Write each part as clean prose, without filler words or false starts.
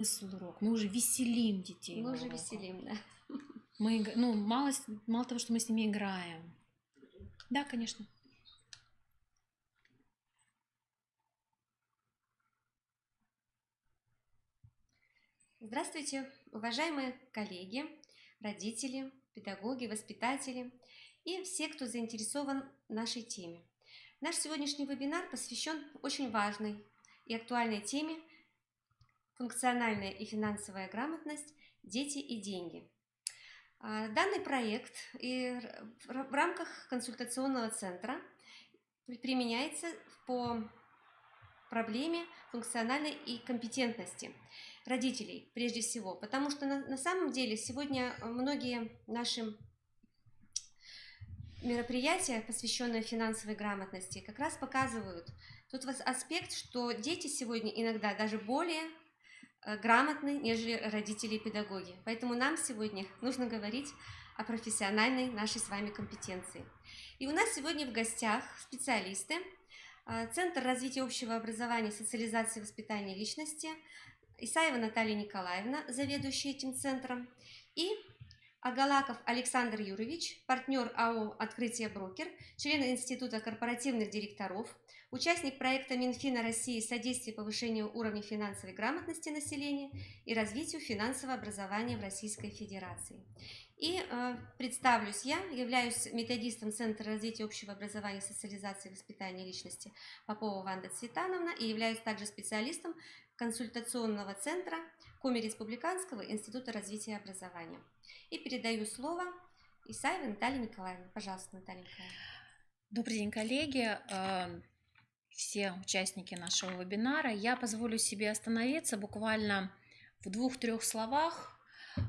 Смысл урок. Мы уже веселим детей Мы на уже уроках. веселим, да. Ну, мало того, что мы с ними играем. Да, конечно. Здравствуйте, уважаемые коллеги, родители, педагоги, воспитатели и все, кто заинтересован в нашей теме. Наш сегодняшний вебинар посвящен очень важной и актуальной теме «Функциональная и финансовая грамотность. Дети и деньги». Данный проект в рамках консультационного центра применяется по проблеме функциональной и компетентности родителей прежде всего, потому что на самом деле сегодня многие наши мероприятия, посвященные финансовой грамотности, как раз показывают тот аспект, что дети сегодня иногда даже более грамотны, нежели родители и педагоги. Поэтому нам сегодня нужно говорить о профессиональной нашей с вами компетенции. И у нас сегодня в гостях специалисты Центр развития общего образования и социализации и воспитания личности, Исаева Наталья Николаевна, заведующая этим центром, и Агалаков Александр Юрьевич, партнер АО «Открытие Брокер», член Института корпоративных директоров, участник проекта Минфина России «Содействие повышению уровня финансовой грамотности населения и развитию финансового образования в Российской Федерации». И представлюсь, я являюсь методистом Центра развития общего образования, социализации и воспитания личности Попова Ванда Цветановна и являюсь также специалистом консультационного центра Коми Республиканского института развития образования. И передаю слово Исаевой Наталье Николаевне. Пожалуйста, Наталья Николаевна. Добрый день, коллеги, все участники нашего вебинара. Я позволю себе остановиться буквально в 2-3 словах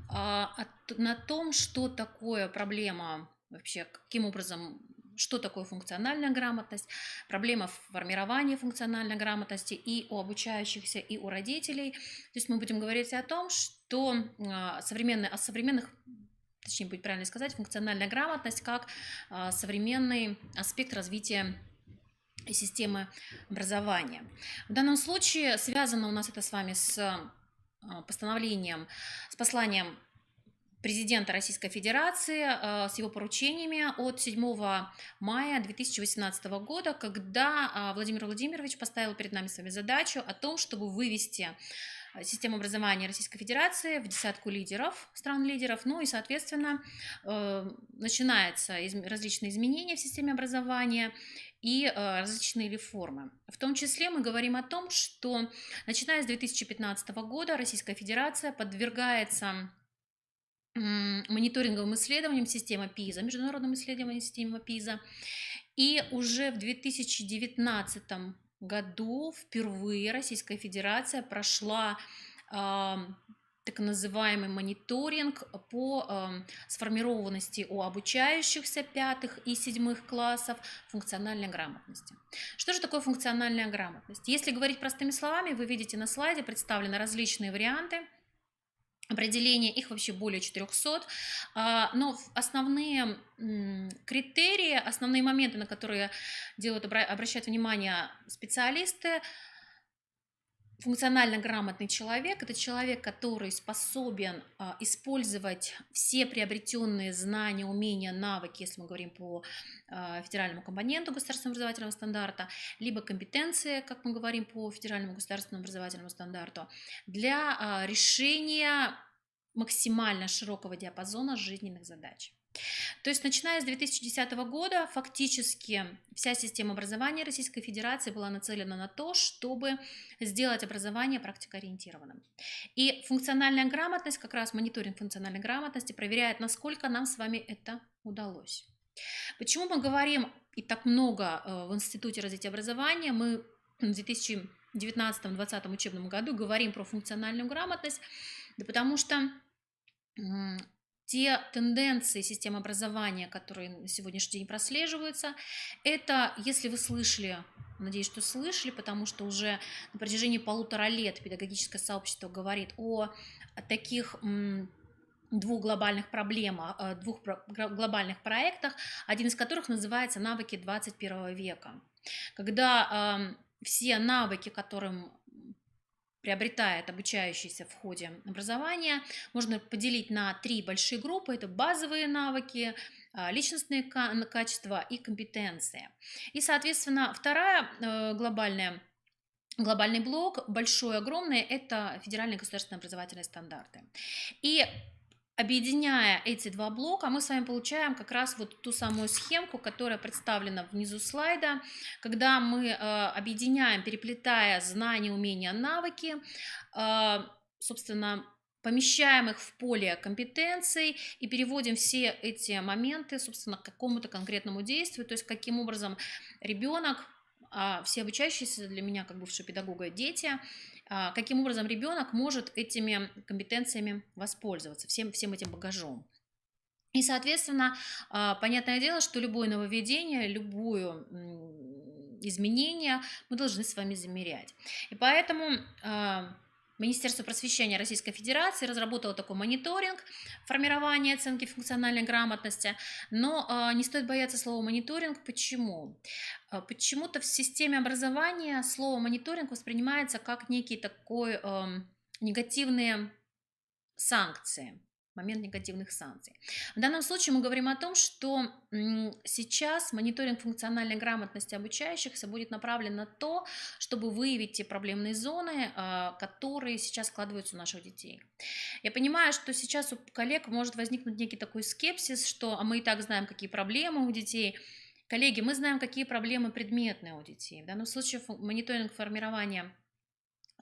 на том, что такое проблема вообще, каким образом, что такое функциональная грамотность, проблема формирования функциональной грамотности и у обучающихся, и у родителей. То есть мы будем говорить о том, что современных, точнее будет правильно сказать, функциональная грамотность как современный аспект развития системы образования. В данном случае связано у нас это с вами с постановлением, с посланием президента Российской Федерации с его поручениями от 7 мая 2018 года, когда Владимир Владимирович поставил перед нами с вами задачу о том, чтобы вывести систему образования Российской Федерации в десятку лидеров, стран-лидеров, ну и, соответственно, начинаются различные изменения в системе образования и различные реформы. В том числе мы говорим о том, что начиная с 2015 года Российская Федерация подвергается мониторинговым исследованиям системы ПИЗа, международным исследованиям системы ПИЗа, и уже в 2019 году впервые Российская Федерация прошла так называемый мониторинг по сформированности у обучающихся 5 и 7 классов функциональной грамотности. Что же такое функциональная грамотность? Если говорить простыми словами, вы видите на слайде представлены различные варианты определения, их вообще более 400, но основные критерии, основные моменты, на которые обращают внимание специалисты: функционально грамотный человек – это человек, который способен использовать все приобретенные знания, умения, навыки, если мы говорим по федеральному компоненту государственного образовательного стандарта, либо компетенции, как мы говорим по федеральному государственному образовательному стандарту, для решения максимально широкого диапазона жизненных задач. То есть, начиная с 2010 года, фактически вся система образования Российской Федерации была нацелена на то, чтобы сделать образование практикоориентированным. И функциональная грамотность, как раз мониторинг функциональной грамотности, проверяет, насколько нам с вами это удалось. Почему мы говорим и так много в Институте развития образования, мы в 2019-2020 учебном году говорим про функциональную грамотность, да потому что те тенденции системы образования, которые на сегодняшний день прослеживаются, это, если вы слышали, надеюсь, что слышали, потому что уже на протяжении 1,5 лет педагогическое сообщество говорит о таких двух глобальных проблемах, двух глобальных проектах, один из которых называется «Навыки 21 века», когда все навыки, которым приобретает обучающийся в ходе образования, можно поделить на 3 большие группы. Это базовые навыки, личностные качества и компетенции. И, соответственно, глобальный блок, большой, огромный, это федеральные государственные образовательные стандарты. И объединяя эти 2 блока, мы с вами получаем как раз вот ту самую схемку, которая представлена внизу слайда, когда мы объединяем, переплетая знания, умения, навыки, собственно, помещаем их в поле компетенций и переводим все эти моменты, собственно, к какому-то конкретному действию, то есть каким образом ребенок, все обучающиеся для меня, как бывшего педагога, дети, каким образом ребенок может этими компетенциями воспользоваться, всем этим багажом. И, соответственно, понятное дело, что любое нововведение, любое изменение мы должны с вами замерять. И поэтому Министерство просвещения Российской Федерации разработало такой мониторинг формирования оценки функциональной грамотности, но не стоит бояться слова мониторинг. Почему? Почему-то в системе образования слово мониторинг воспринимается как некие такой негативные санкции. Момент негативных санкций. В данном случае мы говорим о том, что сейчас мониторинг функциональной грамотности обучающихся будет направлен на то, чтобы выявить те проблемные зоны, которые сейчас складываются у наших детей. Я понимаю, что сейчас у коллег может возникнуть некий такой скепсис, что мы и так знаем, какие проблемы у детей. Коллеги, мы знаем, какие проблемы предметные у детей. В данном случае мониторинг формирования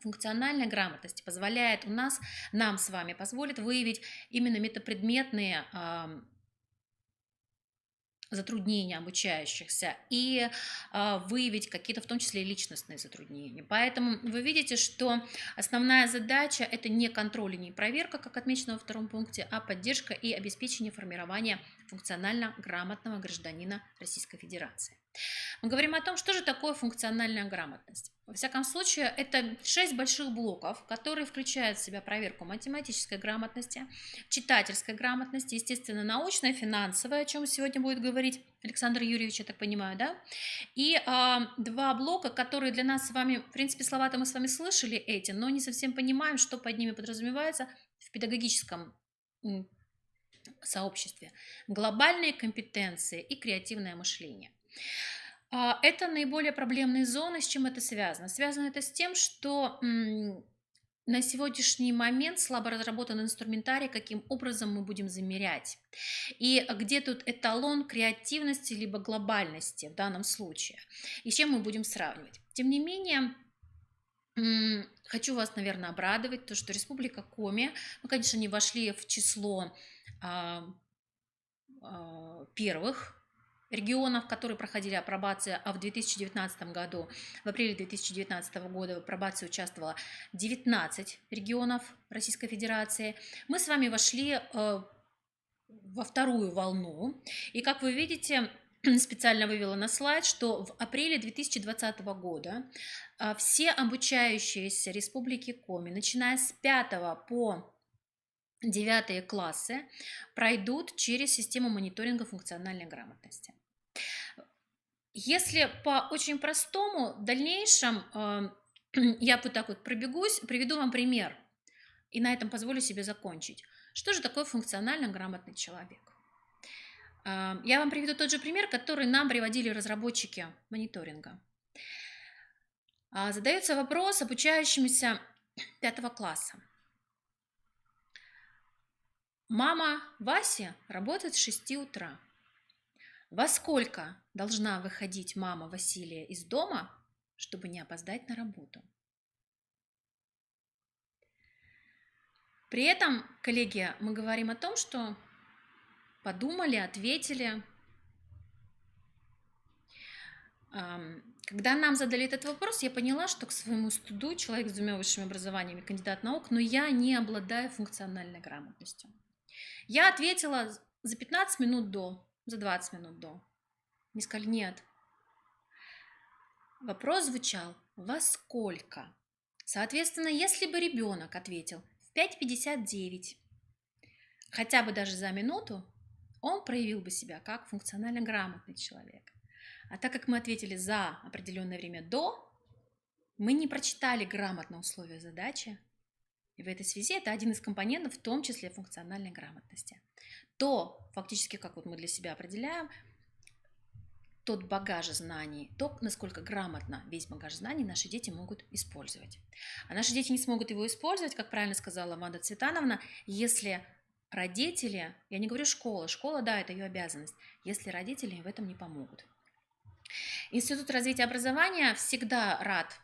функциональной грамотности позволяет нам с вами, позволит выявить именно метапредметные затруднения обучающихся и выявить какие-то, в том числе и личностные затруднения. Поэтому вы видите, что основная задача – это не контроль и не проверка, как отмечено во втором пункте, а поддержка и обеспечение формирования функционально грамотного гражданина Российской Федерации. Мы говорим о том, что же такое функциональная грамотность. Во всяком случае, это 6 больших блоков, которые включают в себя проверку математической грамотности, читательской грамотности, естественно, научной, финансовой, о чем сегодня будет говорить Александр Юрьевич, я так понимаю, да? И 2 блока, которые для нас с вами, в принципе, слова-то мы с вами слышали эти, но не совсем понимаем, что под ними подразумевается в педагогическом сообществе. Глобальные компетенции и креативное мышление. Это наиболее проблемные зоны. С чем это связано? Связано это с тем, что на сегодняшний момент слабо разработан инструментарий, каким образом мы будем замерять. И где тут эталон креативности либо глобальности в данном случае. И с чем мы будем сравнивать. Тем не менее, хочу вас, наверное, обрадовать, то, что Республика Коми, мы, конечно, не вошли в число первых регионов, которые проходили апробацию, а в 2019 году, в апреле 2019 года в апробации участвовало 19 регионов Российской Федерации. Мы с вами вошли во вторую волну, и, как вы видите, специально вывела на слайд, что в апреле 2020 года все обучающиеся Республики Коми, начиная с 5 по 9 классы, пройдут через систему мониторинга функциональной грамотности. Если по очень простому, в дальнейшем я вот так вот пробегусь, приведу вам пример, и на этом позволю себе закончить. Что же такое функционально грамотный человек? Я вам приведу тот же пример, который нам приводили разработчики мониторинга. Задается вопрос обучающимся 5 класса. Мама Васи работает с 6 утра. Во сколько должна выходить мама Василия из дома, чтобы не опоздать на работу? При этом, коллеги, мы говорим о том, что подумали, ответили. Когда нам задали этот вопрос, я поняла, что к своему стыду, человек с 2 высшими образованиями, кандидат наук, но я не обладаю функциональной грамотностью. Я ответила за 15 минут до, за 20 минут до. Мне сказали, нет. Вопрос звучал, во сколько? Соответственно, если бы ребенок ответил в 5:59, хотя бы даже за минуту, он проявил бы себя как функционально грамотный человек. А так как мы ответили за определенное время до, мы не прочитали грамотно условия задачи, и в этой связи это один из компонентов, в том числе функциональной грамотности. То, фактически, как вот мы для себя определяем, тот багаж знаний, то, насколько грамотно весь багаж знаний наши дети могут использовать. А наши дети не смогут его использовать, как правильно сказала Мада Цветановна, если родители, я не говорю школа, да, это ее обязанность, если родители им в этом не помогут. Институт развития образования всегда рад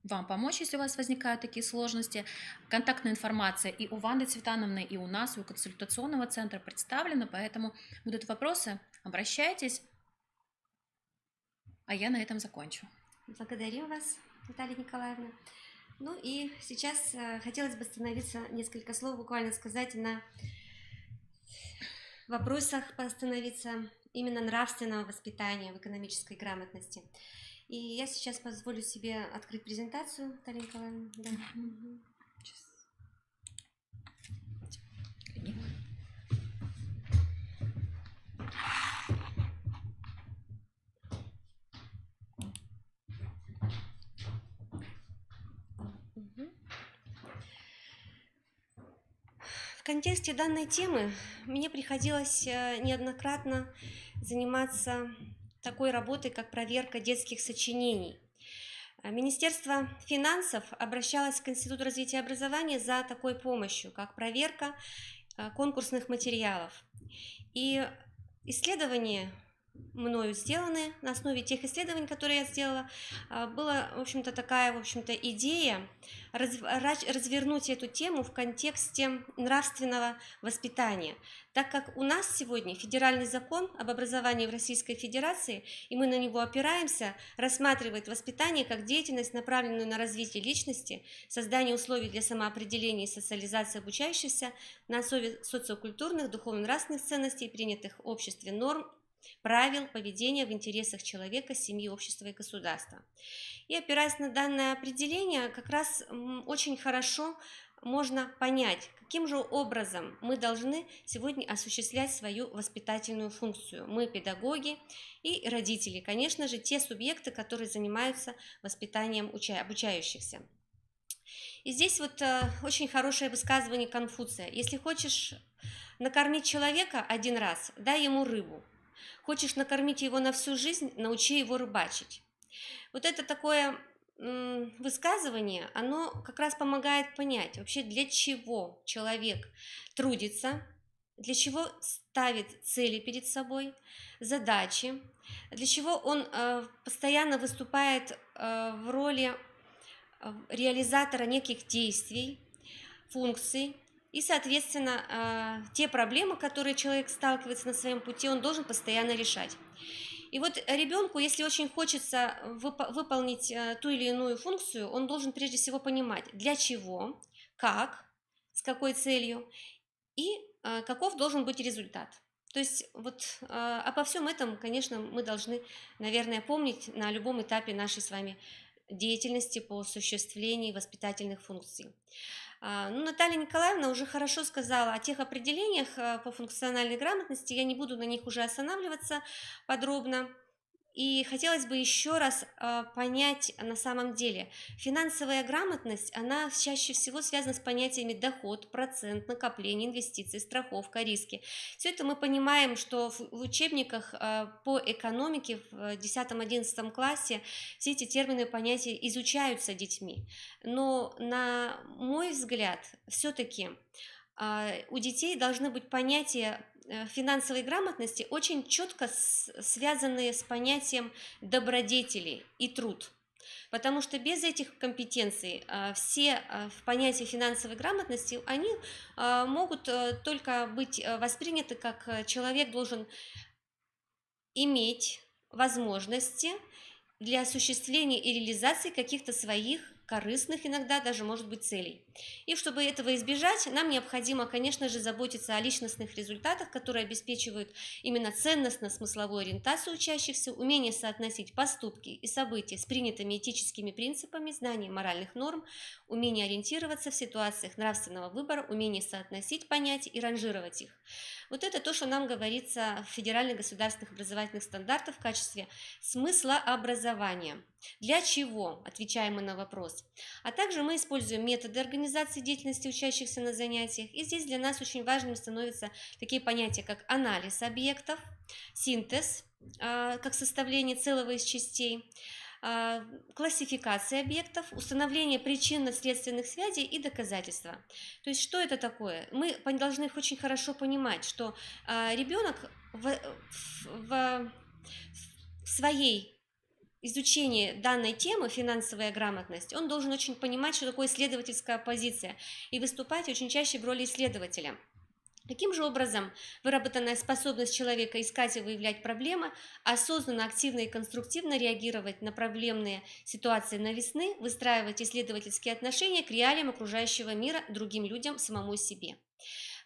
вам помочь, если у вас возникают такие сложности. Контактная информация и у Ванды Цветановны, и у нас, и у консультационного центра представлена, поэтому будут вопросы, обращайтесь, а я на этом закончу. Благодарю вас, Наталья Николаевна. Ну и сейчас хотелось бы остановиться, несколько слов буквально сказать на вопросах, остановиться именно нравственного воспитания в экономической грамотности. И я сейчас позволю себе открыть презентацию, Наталья Николаевна. Да. В контексте данной темы мне приходилось неоднократно заниматься такой работой, как проверка детских сочинений. Министерство финансов обращалось к Институту развития образования за такой помощью, как проверка конкурсных материалов. И исследования мною сделаны, на основе тех исследований, которые я сделала, была, в общем-то, такая, идея развернуть эту тему в контексте нравственного воспитания, так как у нас сегодня федеральный закон об образовании в Российской Федерации, и мы на него опираемся, рассматривает воспитание как деятельность, направленную на развитие личности, создание условий для самоопределения и социализации обучающихся на основе социокультурных, духовно-нравственных ценностей, принятых в обществе норм, правил поведения в интересах человека, семьи, общества и государства. И опираясь на данное определение, как раз очень хорошо можно понять, каким же образом мы должны сегодня осуществлять свою воспитательную функцию. Мы, педагоги и родители, конечно же, те субъекты, которые занимаются воспитанием обучающихся. И здесь вот очень хорошее высказывание Конфуция. Если хочешь накормить человека один раз, дай ему рыбу. Хочешь накормить его на всю жизнь, научи его рыбачить. Вот это такое высказывание, оно как раз помогает понять вообще, для чего человек трудится, для чего ставит цели перед собой, задачи, для чего он постоянно выступает в роли реализатора неких действий, функций. И, соответственно, те проблемы, которые человек сталкивается на своем пути, он должен постоянно решать. И вот ребенку, если очень хочется выполнить ту или иную функцию, он должен прежде всего понимать, для чего, как, с какой целью и каков должен быть результат. То есть вот обо всем этом, конечно, мы должны, наверное, помнить на любом этапе нашей с вами деятельности по осуществлению воспитательных функций. Наталья Николаевна уже хорошо сказала о тех определениях по функциональной грамотности, я не буду на них уже останавливаться подробно. И хотелось бы еще раз понять на самом деле, финансовая грамотность, она чаще всего связана с понятиями доход, процент, накопление, инвестиции, страховка, риски. Все это мы понимаем, что в учебниках по экономике в 10-11 классе все эти термины и понятия изучаются детьми. Но, на мой взгляд, все-таки у детей должны быть понятия финансовой грамотности, очень четко связанные с понятием добродетели и труд. Потому что без этих компетенций все понятия финансовой грамотности, они могут только быть восприняты как человек должен иметь возможности для осуществления и реализации каких-то своих корыстных, иногда даже, может быть, целей. И чтобы этого избежать, нам необходимо, конечно же, заботиться о личностных результатах, которые обеспечивают именно ценностно-смысловую ориентацию учащихся, умение соотносить поступки и события с принятыми этическими принципами, знание моральных норм, умение ориентироваться в ситуациях нравственного выбора, умение соотносить понятия и ранжировать их. Вот это то, что нам говорится в федеральных государственных образовательных стандартах в качестве смысла образования. Для чего? Отвечаем мы на вопрос. А также мы используем методы организации деятельности учащихся на занятиях. И здесь для нас очень важным становятся такие понятия, как анализ объектов, синтез, как составление целого из частей, классификация объектов, установление причинно-следственных связей и доказательства. То есть что это такое? Мы должны очень хорошо понимать, что ребенок в своей изучении данной темы финансовая грамотность, он должен очень понимать, что такое исследовательская позиция, и выступать очень чаще в роли исследователя. Таким же образом, выработанная способность человека искать и выявлять проблемы, осознанно, активно и конструктивно реагировать на проблемные ситуации навесны, выстраивать исследовательские отношения к реалиям окружающего мира, другим людям, самому себе.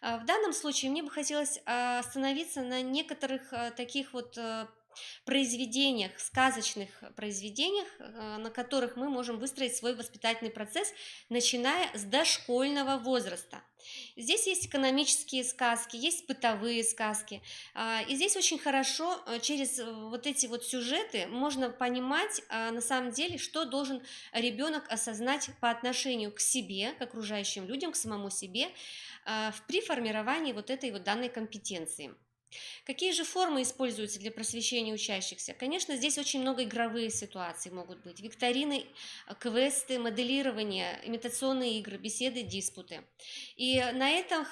В данном случае мне бы хотелось остановиться на некоторых таких вот произведениях, сказочных произведениях, на которых мы можем выстроить свой воспитательный процесс, начиная с дошкольного возраста. Здесь есть экономические сказки, есть бытовые сказки. И здесь очень хорошо через вот эти вот сюжеты можно понимать на самом деле, что должен ребенок осознать по отношению к себе, к окружающим людям, к самому себе при формировании вот этой вот данной компетенции. Какие же формы используются для просвещения учащихся? Конечно, здесь очень много игровые ситуации могут быть. Викторины, квесты, моделирование, имитационные игры, беседы, диспуты. И на этом,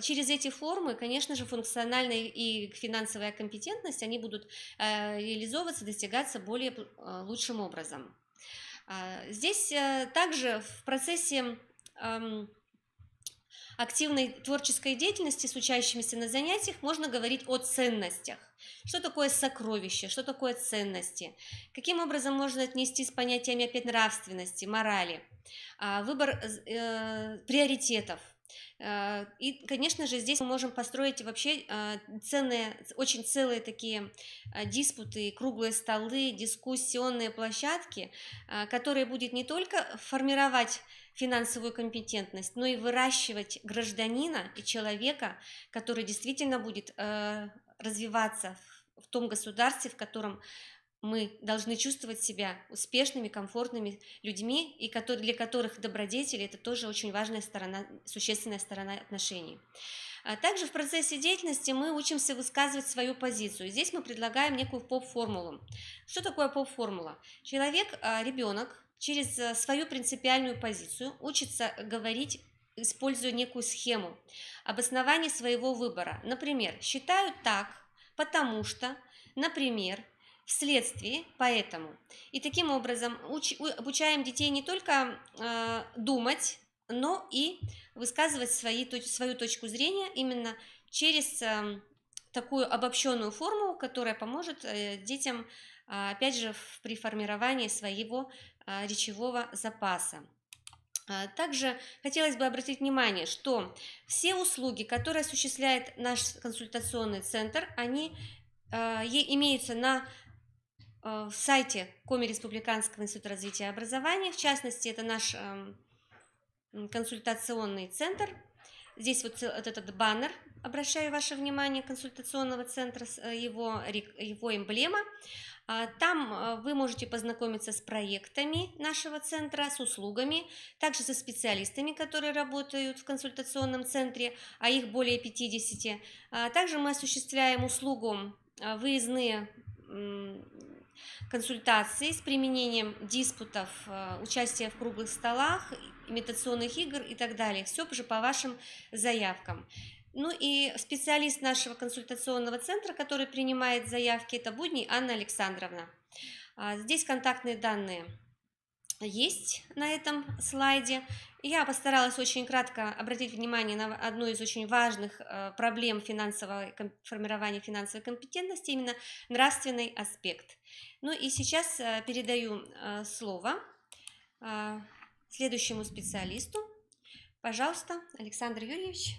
через эти формы, конечно же, функциональная и финансовая компетентность, они будут реализовываться, достигаться более лучшим образом. Здесь также в процессе активной творческой деятельности с учащимися на занятиях можно говорить о ценностях. Что такое сокровище, что такое ценности, каким образом можно отнести с понятиями опять нравственности, морали, выбор приоритетов. И, конечно же, здесь мы можем построить вообще ценные, очень целые такие диспуты, круглые столы, дискуссионные площадки, которые будет не только формировать финансовую компетентность, но и выращивать гражданина и человека, который действительно будет развиваться в том государстве, в котором мы должны чувствовать себя успешными, комфортными людьми, и для которых добродетели – это тоже очень важная сторона, существенная сторона отношений. Также в процессе деятельности мы учимся высказывать свою позицию. Здесь мы предлагаем некую поп-формулу. Что такое поп-формула? Человек, ребенок, через свою принципиальную позицию учится говорить, используя некую схему обоснования своего выбора. Например, считаю так, потому что, например, вследствие, поэтому. И таким образом обучаем детей не только думать, но и высказывать свою точку зрения именно через такую обобщенную формулу, которая поможет детям, опять же, при формировании своего речевого запаса. Также хотелось бы обратить внимание, что все услуги, которые осуществляет наш консультационный центр, они имеются на сайте Коми Республиканского института развития и образования. В частности, это наш консультационный центр. Здесь вот этот баннер, обращаю ваше внимание, консультационного центра, его эмблема. Там вы можете познакомиться с проектами нашего центра, с услугами, также со специалистами, которые работают в консультационном центре, а их более 50. Также мы осуществляем услугу выездные консультации с применением диспутов, участия в круглых столах, имитационных игр и так далее. Все же по вашим заявкам. Ну и специалист нашего консультационного центра, который принимает заявки, это Будни Анна Александровна. Здесь контактные данные есть на этом слайде. Я постаралась очень кратко обратить внимание на одну из очень важных проблем формирования финансовой компетентности, именно нравственный аспект. Ну и сейчас передаю слово следующему специалисту. Пожалуйста, Александр Юрьевич.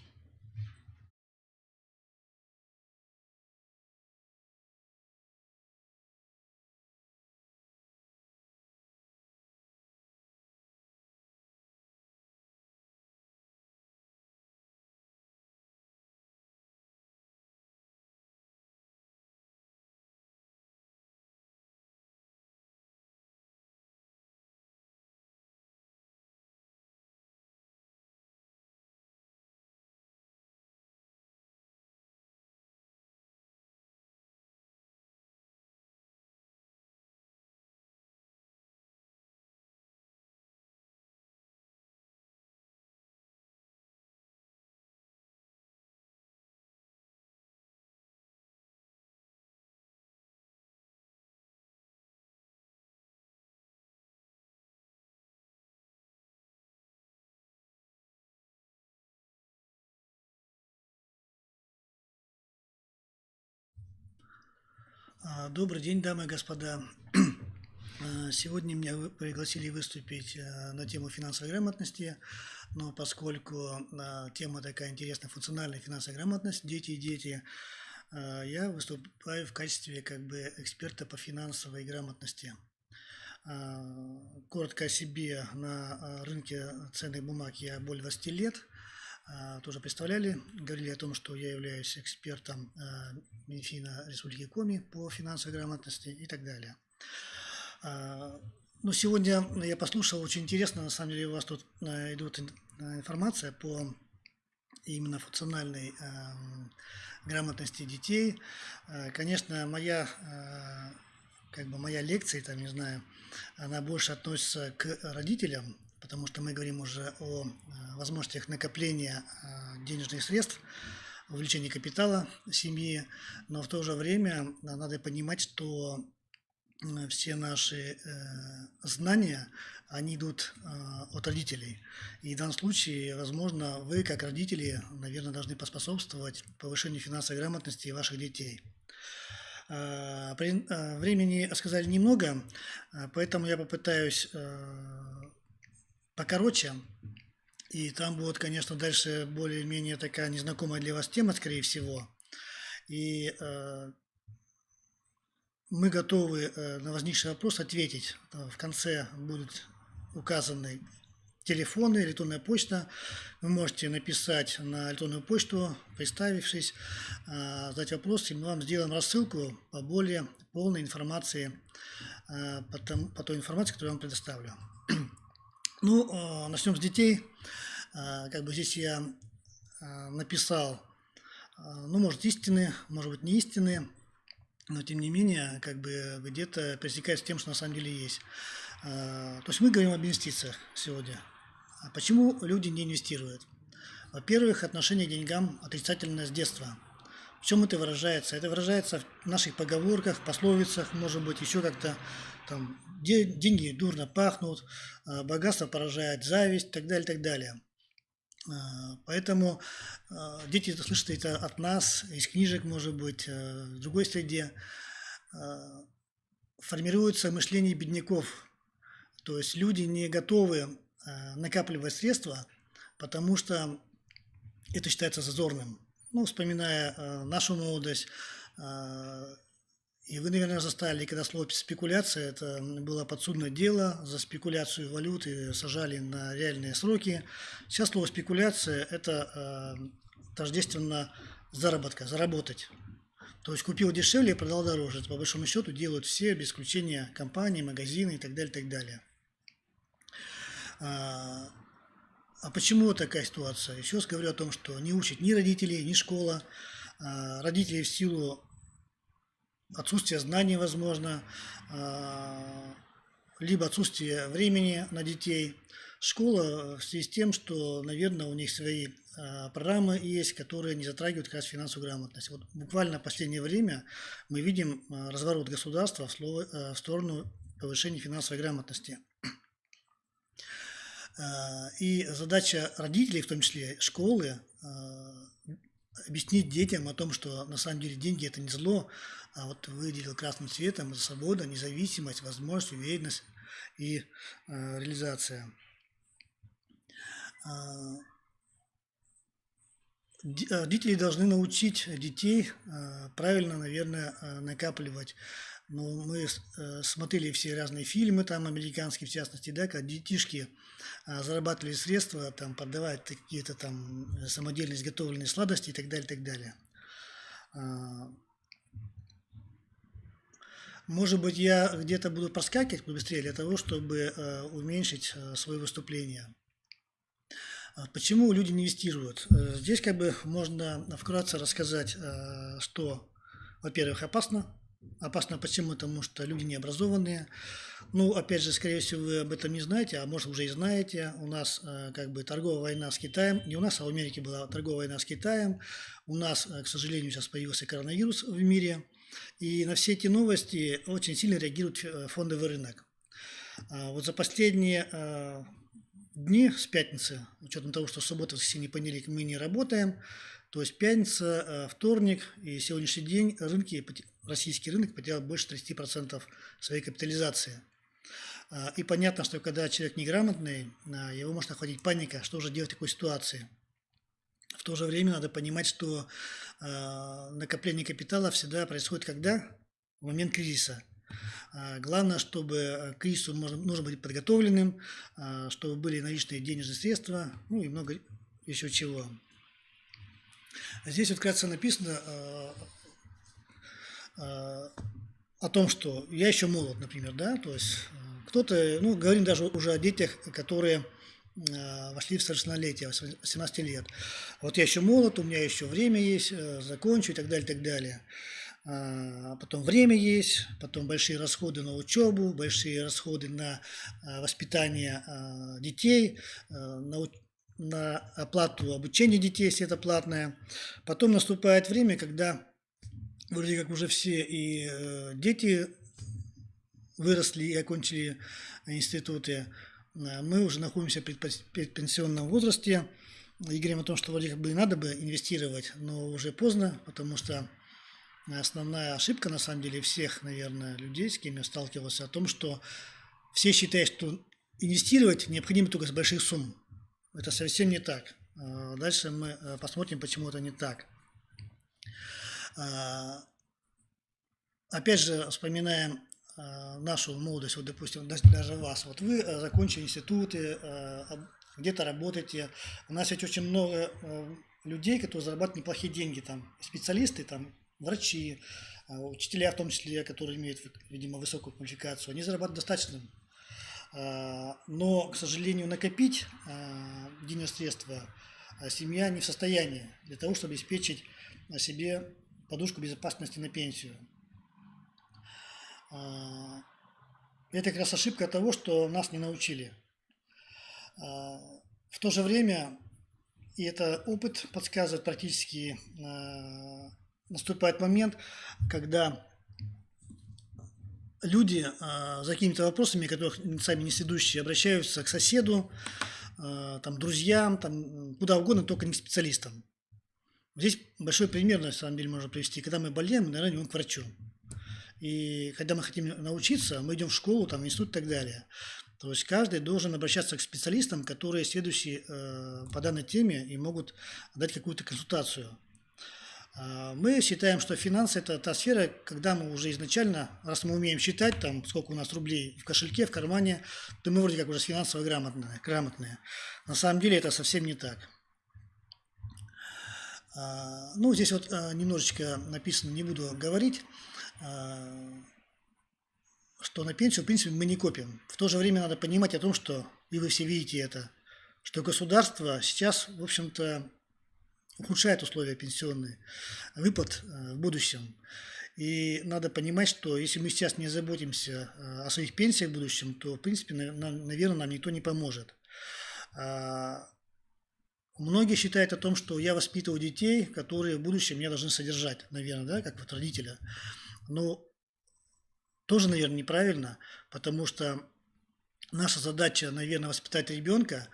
Добрый день, дамы и господа. Сегодня меня пригласили выступить на тему финансовой грамотности, но поскольку тема такая интересная, функциональная финансовая грамотность, дети и дети, я выступаю в качестве эксперта по финансовой грамотности. Коротко о себе. На рынке ценных бумаг я более 20 лет. Тоже представляли, говорили о том, что я являюсь экспертом Минфина Республики Коми по финансовой грамотности и так далее. Но сегодня я послушал, очень интересно, на самом деле у вас тут идет информация по именно функциональной грамотности детей. Конечно, моя лекция, там, не знаю, она больше относится к родителям, потому что мы говорим уже о возможностях накопления денежных средств, увеличения капитала семьи, но в то же время надо понимать, что все наши знания, они идут от родителей. И в данном случае, возможно, вы, как родители, наверное, должны поспособствовать повышению финансовой грамотности ваших детей. Времени сказали немного, поэтому я попытаюсь покороче. И там будет, конечно, дальше более-менее такая незнакомая для вас тема, скорее всего. И мы готовы на возникший вопрос ответить. В конце будут указаны телефоны, электронная почта. Вы можете написать на электронную почту, представившись, задать вопрос, и мы вам сделаем рассылку по более полной информации, по той информации, которую я вам предоставлю. Ну, начнем с детей. Здесь я написал, может, истины, может быть, не истины, но, тем не менее, где-то пересекается с тем, что на самом деле есть. То есть мы говорим об инвестициях сегодня. А почему люди не инвестируют? Во-первых, отношение к деньгам отрицательное с детства. В чем это выражается? Это выражается в наших поговорках, пословицах, может быть, еще как-то там деньги дурно пахнут, богатство поражает зависть и так далее, и так далее. Поэтому дети это слышат это от нас, из книжек, может быть, в другой среде. Формируется мышление бедняков. То есть люди не готовы накапливать средства, потому что это считается зазорным. Вспоминая нашу молодость, и вы, наверное, застали, когда слово спекуляция, это было подсудное дело, за спекуляцию валюты сажали на реальные сроки. Сейчас слово спекуляция – это тождественно заработка, заработать. То есть купил дешевле, продал дороже. Это, по большому счету, делают все, без исключения компании, магазины и так далее, и так далее. А почему такая ситуация? Еще раз говорю о том, что не учат ни родители, ни школа. Родители в силу отсутствия знаний, возможно, либо отсутствие времени на детей. Школа в связи с тем, что, наверное, у них свои программы есть, которые не затрагивают как раз финансовую грамотность. Вот буквально в последнее время мы видим разворот государства в сторону повышения финансовой грамотности. И задача родителей, в том числе школы, объяснить детям о том, что на самом деле деньги – это не зло, а вот выделил красным цветом – это свобода, независимость, возможность, уверенность и реализация. Родители должны научить детей правильно, наверное, накапливать. Мы смотрели все разные фильмы, там американские в частности, да, когда детишки зарабатывали средства, там, продавая какие-то там самодельно изготовленные сладости и так далее, и так далее. Может быть, я где-то буду проскакивать побыстрее для того, чтобы уменьшить свое выступление. Почему люди не инвестируют? Здесь можно вкратце рассказать, что, во-первых, опасно. Опасно почему? Потому что люди необразованные. Опять же, скорее всего, вы об этом не знаете, а может уже и знаете. У нас торговая война с Китаем. Не у нас, а в Америке была торговая война с Китаем. У нас, к сожалению, сейчас появился коронавирус в мире. И на все эти новости очень сильно реагирует фондовый рынок. Вот за последние дни с пятницы, с учетом того, что суббота, воскресенье, понедельник мы не работаем, то есть пятница, вторник и сегодняшний день рынки российский рынок потерял больше 30% своей капитализации. И понятно, что когда человек неграмотный, его может охватить паника, что же делать в такой ситуации. В то же время надо понимать, что накопление капитала всегда происходит когда? В момент кризиса. Главное, чтобы к кризису нужно быть подготовленным, чтобы были наличные денежные средства, ну и много еще чего. Здесь вот вкратце написано о том, что я еще молод, например, да, то есть кто-то, ну, говорим даже уже о детях, которые вошли в совершеннолетие, 18 лет. Вот я еще молод, у меня еще время есть, закончу и так далее, и так далее. Потом время есть, потом большие расходы на учебу, большие расходы на воспитание детей, на оплату обучения детей, если это платное. Потом наступает время, когда вроде как уже все и дети выросли и окончили институты, мы уже находимся в предпенсионном возрасте и говорим о том, что вроде как бы надо бы инвестировать, но уже поздно, потому что основная ошибка, на самом деле, всех, наверное, людей, с кем я сталкивался, о том, что все считают, что инвестировать необходимо только с больших сумм. Это совсем не так. Дальше мы посмотрим, почему это не так. Опять же, вспоминаем нашу молодость, вот, допустим, даже вас. Вот вы закончили институты, где-то работаете. У нас ведь очень много людей, которые зарабатывают неплохие деньги, там, специалисты, там, врачи, учителя в том числе, которые имеют, видимо, высокую квалификацию, они зарабатывают достаточно. Но, к сожалению, накопить денежные средства семья не в состоянии для того, чтобы обеспечить себе подушку безопасности на пенсию. Это как раз ошибка того, что нас не научили. В то же время, и это опыт подсказывает практически, наступает момент, когда люди за какими-то вопросами, которых сами не сведущие, обращаются к соседу, там, друзьям, там, куда угодно, только не к специалистам. Здесь большой пример, на самом деле, можно привести. Когда мы болеем, мы, наверное, идем к врачу. И когда мы хотим научиться, мы идем в школу, там, в институт и так далее. То есть каждый должен обращаться к специалистам, которые следующие по данной теме и могут дать какую-то консультацию. Мы считаем, что финансы – это та сфера, когда мы уже изначально, раз мы умеем считать, там, сколько у нас рублей в кошельке, в кармане, то мы вроде как уже финансово грамотные. На самом деле это совсем не так. Ну, здесь вот немножечко написано, не буду говорить, что на пенсию, в принципе, мы не копим. В то же время надо понимать о том, что, и вы все видите это, что государство сейчас, в общем-то, ухудшает условия пенсионные, выплат в будущем. И надо понимать, что если мы сейчас не заботимся о своих пенсиях в будущем, то, в принципе, наверное, нам никто не поможет. Многие считают о том, что я воспитываю детей, которые в будущем меня должны содержать, наверное, да, как вот родителя. Но тоже, наверное, неправильно, потому что наша задача, наверное, воспитать ребенка,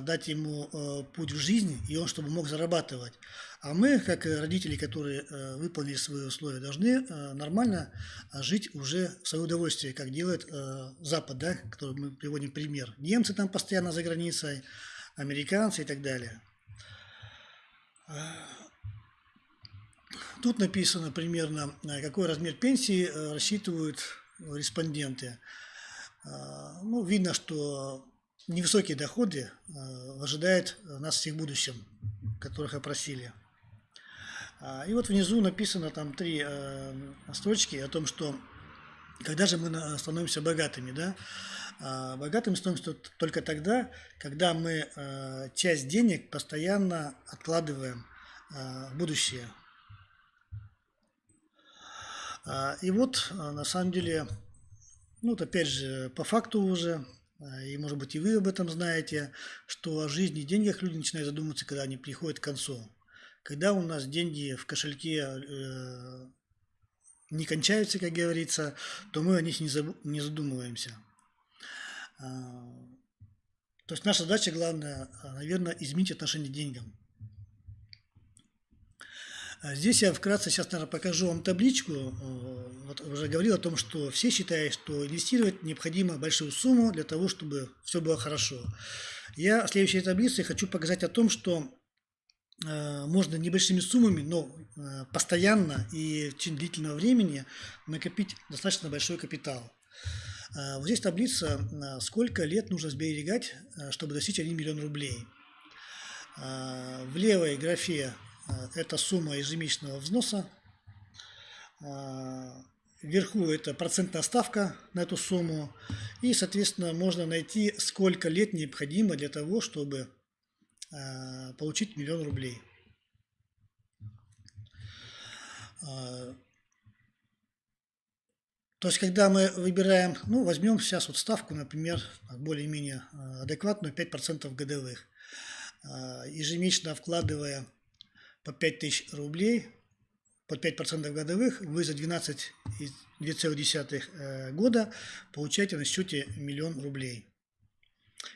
дать ему путь в жизнь, и он чтобы мог зарабатывать. А мы, как родители, которые выполнили свои условия, должны нормально жить уже в свое удовольствие, как делает Запад, да, который мы приводим пример. Немцы там постоянно за границей, американцы и так далее. Тут написано примерно, какой размер пенсии рассчитывают респонденты. Ну, видно, что невысокие доходы ожидают нас всех в будущем, которых опросили. И вот внизу написано там 3 строчки о том, что когда же мы становимся богатыми, да? Богатыми становимся только тогда, когда мы часть денег постоянно откладываем в будущее. И вот, на самом деле, ну вот опять же, по факту уже, и может быть и вы об этом знаете, что о жизни и деньгах люди начинают задумываться, когда они приходят к концу. Когда у нас деньги в кошельке не кончаются, как говорится, то мы о них не задумываемся. То есть наша задача главная, наверное, изменить отношение к деньгам. Здесь я вкратце сейчас, наверное, покажу вам табличку. Вот уже говорил о том, что все считают, что инвестировать необходимо большую сумму для того, чтобы все было хорошо. Я в следующей таблице хочу показать о том, что можно небольшими суммами, но постоянно и в течение длительного времени накопить достаточно большой капитал. Вот здесь таблица, сколько лет нужно сберегать, чтобы достичь 1 миллион рублей. В левой графе это сумма ежемесячного взноса, вверху это процентная ставка на эту сумму, и, соответственно, можно найти, сколько лет необходимо для того, чтобы получить 1 миллион рублей. То есть, когда мы выбираем, ну, возьмем сейчас вот ставку, например, более-менее адекватную, 5% годовых, ежемесячно вкладывая по 5000 рублей, под 5% годовых, вы за 12,2 года получаете на счете 1 миллион рублей.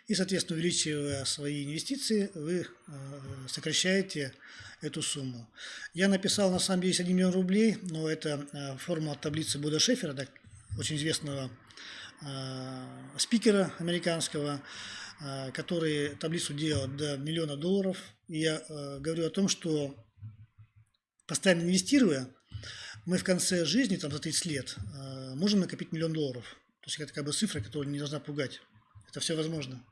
И, соответственно, увеличивая свои инвестиции, вы сокращаете эту сумму. Я написал, на самом деле, 1 миллион рублей, но это формула таблицы Буда Шефера, очень известного спикера американского, который таблицу делал до $1 миллиона. И я говорю о том, что постоянно инвестируя, мы в конце жизни, там, за 30 лет, можем накопить $1 миллион. То есть это как бы цифра, которая не должна пугать. Это все возможно.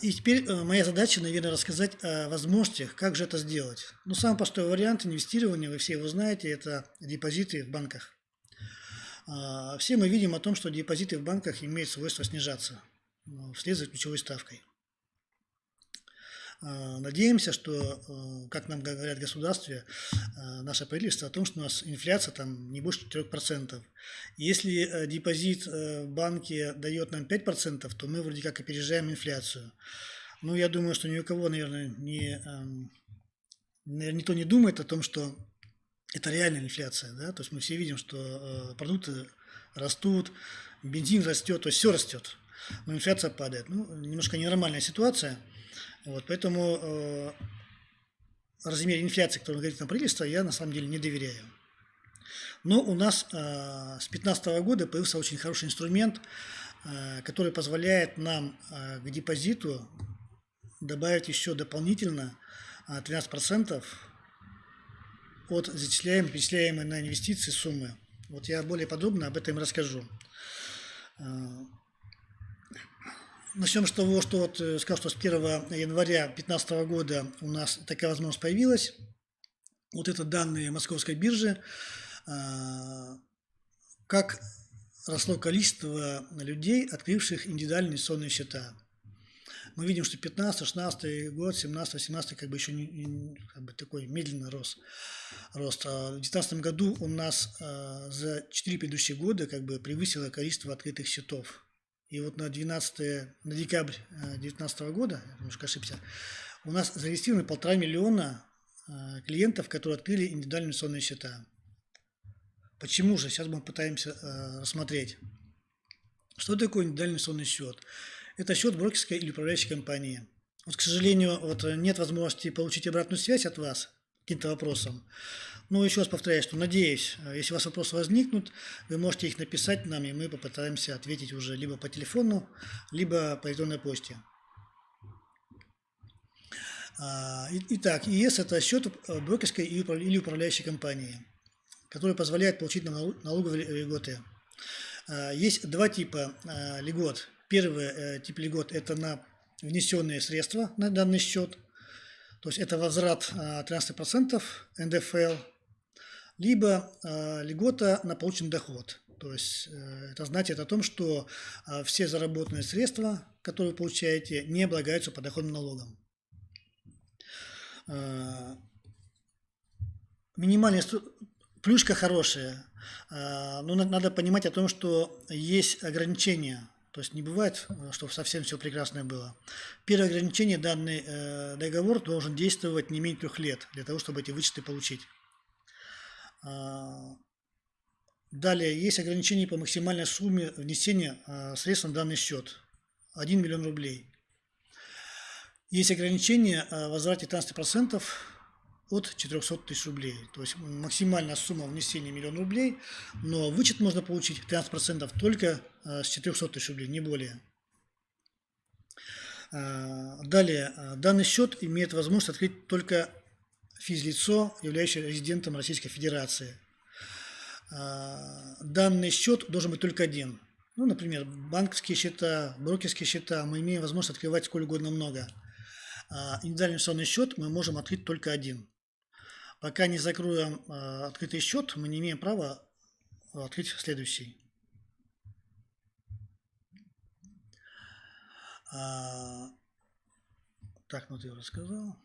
И теперь моя задача, наверное, рассказать о возможностях, как же это сделать. Ну, самый простой вариант инвестирования, вы все его знаете, это депозиты в банках. Все мы видим о том, что депозиты в банках имеют свойство снижаться вслед за ключевой ставкой. Надеемся, что, как нам говорят в государстве, наше правительство, о том, что у нас инфляция там не больше 4%. Если депозит в банке дает нам 5%, то мы вроде как опережаем инфляцию. Ну, я думаю, что ни у кого, наверное, никто не думает о том, что это реальная инфляция. Да? То есть мы все видим, что продукты растут, бензин растет, то есть все растет, но инфляция падает. Ну, немножко ненормальная ситуация. Вот, поэтому размер инфляции, который говорит нам правительство, я на самом деле не доверяю. Но у нас с 2015 года появился очень хороший инструмент, который позволяет нам к депозиту добавить еще дополнительно 13% от перечисляемой на инвестиции суммы. Вот я более подробно об этом расскажу. Начнем с того, что вот сказал, что с 1 января 2015 года у нас такая возможность появилась. Вот это данные Московской биржи, как росло количество людей, открывших индивидуальные инвестиционные счета. Мы видим, что 15, 16 год, 17, 18 как бы еще такой медленно рос. В 2019 году у нас за 4 предыдущих года как бы превысило количество открытых счетов. И вот на декабрь 2019 года, я немножко ошибся, у нас зарегистрировано 1,5 миллиона клиентов, которые открыли индивидуальные инвестиционные счета. Почему же? Сейчас мы пытаемся рассмотреть. Что такое индивидуальный инвестиционный счет? Это счет брокерской или управляющей компании. Вот, к сожалению, нет возможности получить обратную связь от вас каким-то вопросом. Но еще раз повторяю, что надеюсь, если у вас вопросы возникнут, вы можете их написать нам, и мы попытаемся ответить уже либо по телефону, либо по электронной почте. Итак, ИС – это счет брокерской или управляющей компании, который позволяет получить налоговые льготы. Есть два типа льгот. Первый тип льгот – это на внесенные средства на данный счет, то есть это возврат 13% НДФЛ, либо льгота на полученный доход. То есть это значит о том, что все заработанные средства, которые вы получаете, не облагаются подоходным налогом. Минимальная плюшка хорошая, но надо понимать о том, что есть ограничения. То есть не бывает, чтобы совсем все прекрасное было. Первое ограничение: данный договор должен действовать не менее 3 лет для того, чтобы эти вычеты получить. Далее есть ограничения по максимальной сумме внесения средств на данный счет – 1 миллион рублей. Есть ограничения о возврате 13% от 400 тысяч рублей. То есть максимальная сумма внесения 1 миллион рублей, но вычет можно получить 13% только с 400 тысяч рублей, не более. Далее, данный счет имеет возможность открыть только физлицо, являющееся резидентом Российской Федерации. Данный счет должен быть только один. Ну, например, банковские счета, брокерские счета мы имеем возможность открывать сколь угодно много. Индивидуальный инвестиционный счет мы можем открыть только один. Пока не закроем открытый счет, мы не имеем права открыть следующий. Так, ну, я рассказал.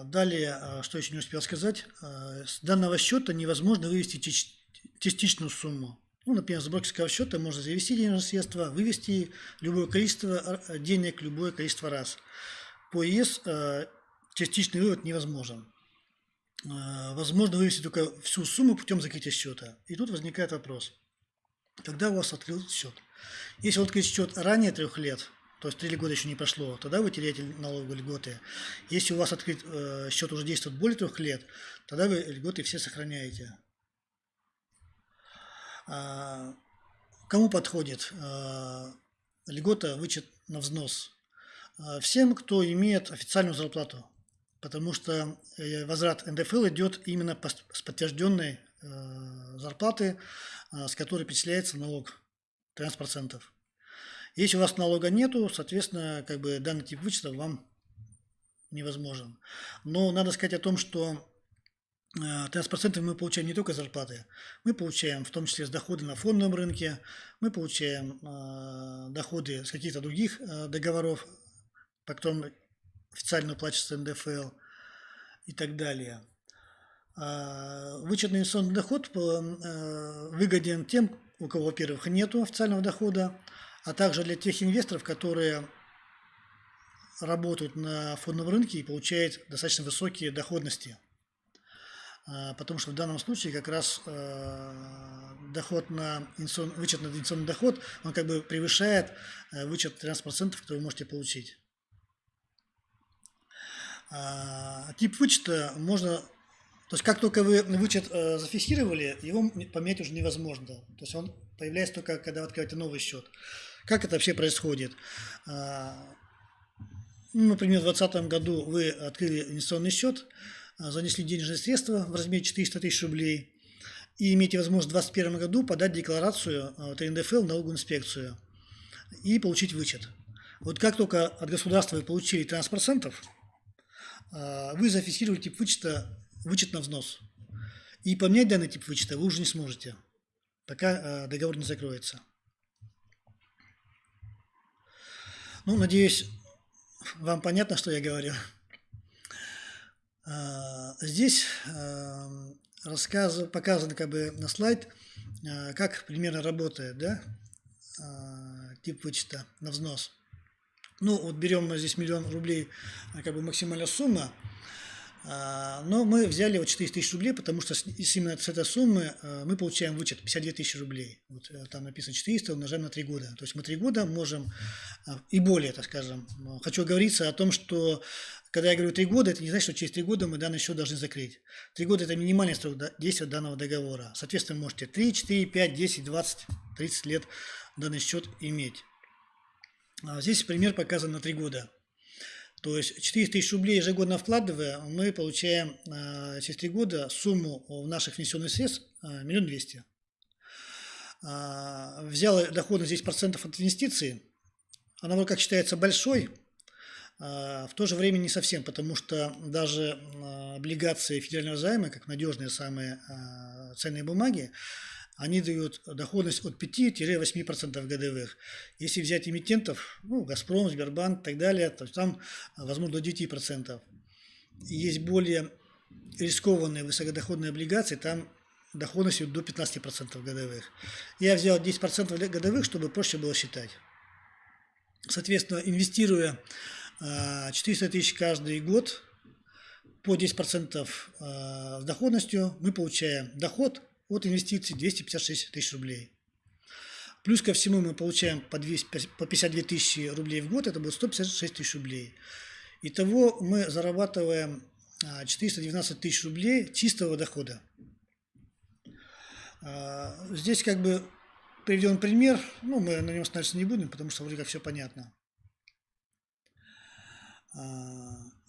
Далее, что еще не успел сказать, с данного счета невозможно вывести частичную сумму. Ну, например, с брокерского счета можно завести денежные средства, вывести любое количество денег, любое количество раз. По ЕС частичный вывод невозможен. Возможно вывести только всю сумму путем закрытия счета. И тут возникает вопрос, когда у вас открыл счет? Если вы открыть счет ранее 3 лет, то есть 3 года еще не прошло, тогда вы теряете налоговые льготы. Если у вас открыт счет уже действует более 3 лет, тогда вы льготы все сохраняете. Кому подходит льгота вычет на взнос? Всем, кто имеет официальную зарплату, потому что возврат НДФЛ идет именно с подтвержденной зарплаты, с которой перечисляется налог 13%. Если у вас налога нету, соответственно, как бы данный тип вычета вам невозможен. Но надо сказать о том, что 13% мы получаем не только с зарплаты, мы получаем в том числе с дохода на фондовом рынке, мы получаем доходы с каких-то других договоров, по которым официально уплачивается НДФЛ и так далее. Вычетный инвестиционный доход выгоден тем, у кого, во-первых, нет официального дохода, а также для тех инвесторов, которые работают на фондовом рынке и получают достаточно высокие доходности. Потому что в данном случае как раз доход вычет на инвестиционный доход, он как бы превышает вычет 13%, который вы можете получить. Тип вычета можно, то есть как только вы вычет зафиксировали, его поменять уже невозможно. То есть он появляется только, когда вы открываете новый счет. Как это вообще происходит? Например, в 2020 году вы открыли инвестиционный счет, занесли денежные средства в размере 400 тысяч рублей и имеете возможность в 2021 году подать декларацию от НДФЛ в налоговую инспекцию и получить вычет. Вот как только от государства вы получили 13%, вы зафиксировали тип вычета вычет на взнос. И поменять данный тип вычета вы уже не сможете, пока договор не закроется. Ну, надеюсь, вам понятно, что я говорю. Здесь показано как бы на слайд, как примерно работает, да, тип вычета на взнос. Ну, вот берем мы здесь 1 миллион рублей, как бы максимальная сумма, но мы взяли вот 400 тысяч рублей, потому что именно с этой суммы мы получаем вычет 52 тысячи рублей. Вот там написано 400, умножаем на 3 года. То есть мы 3 года можем, и более, так скажем. Хочу оговориться о том, что когда я говорю 3 года, это не значит, что через 3 года мы данный счет должны закрыть. 3 года – это минимальный срок действия данного договора. Соответственно, вы можете 3, 4, 5, 10, 20, 30 лет данный счет иметь. Здесь пример показан на 3 года. То есть 400 тысяч рублей ежегодно вкладывая, мы получаем через 3 года сумму в наших внесенных средств 1 200 000. Взял доходность здесь процентов от инвестиций, она вроде как считается большой, в то же время не совсем, потому что даже облигации федерального займа, как надежные самые ценные бумаги, они дают доходность от 5-8% годовых. Если взять эмитентов, ну, Газпром, Сбербанк и так далее, то там возможно до 9%. И есть более рискованные высокодоходные облигации, там доходность до 15% годовых. Я взял 10% годовых, чтобы проще было считать. Соответственно, инвестируя 400 тысяч каждый год по 10% с доходностью, мы получаем доход от инвестиций 256 тысяч рублей. Плюс ко всему мы получаем по 52 тысячи рублей в год, это будет 156 тысяч рублей. Итого мы зарабатываем 419 тысяч рублей чистого дохода. Здесь как бы приведен пример, ну, мы на нем останавливаться не будем, потому что вроде как все понятно.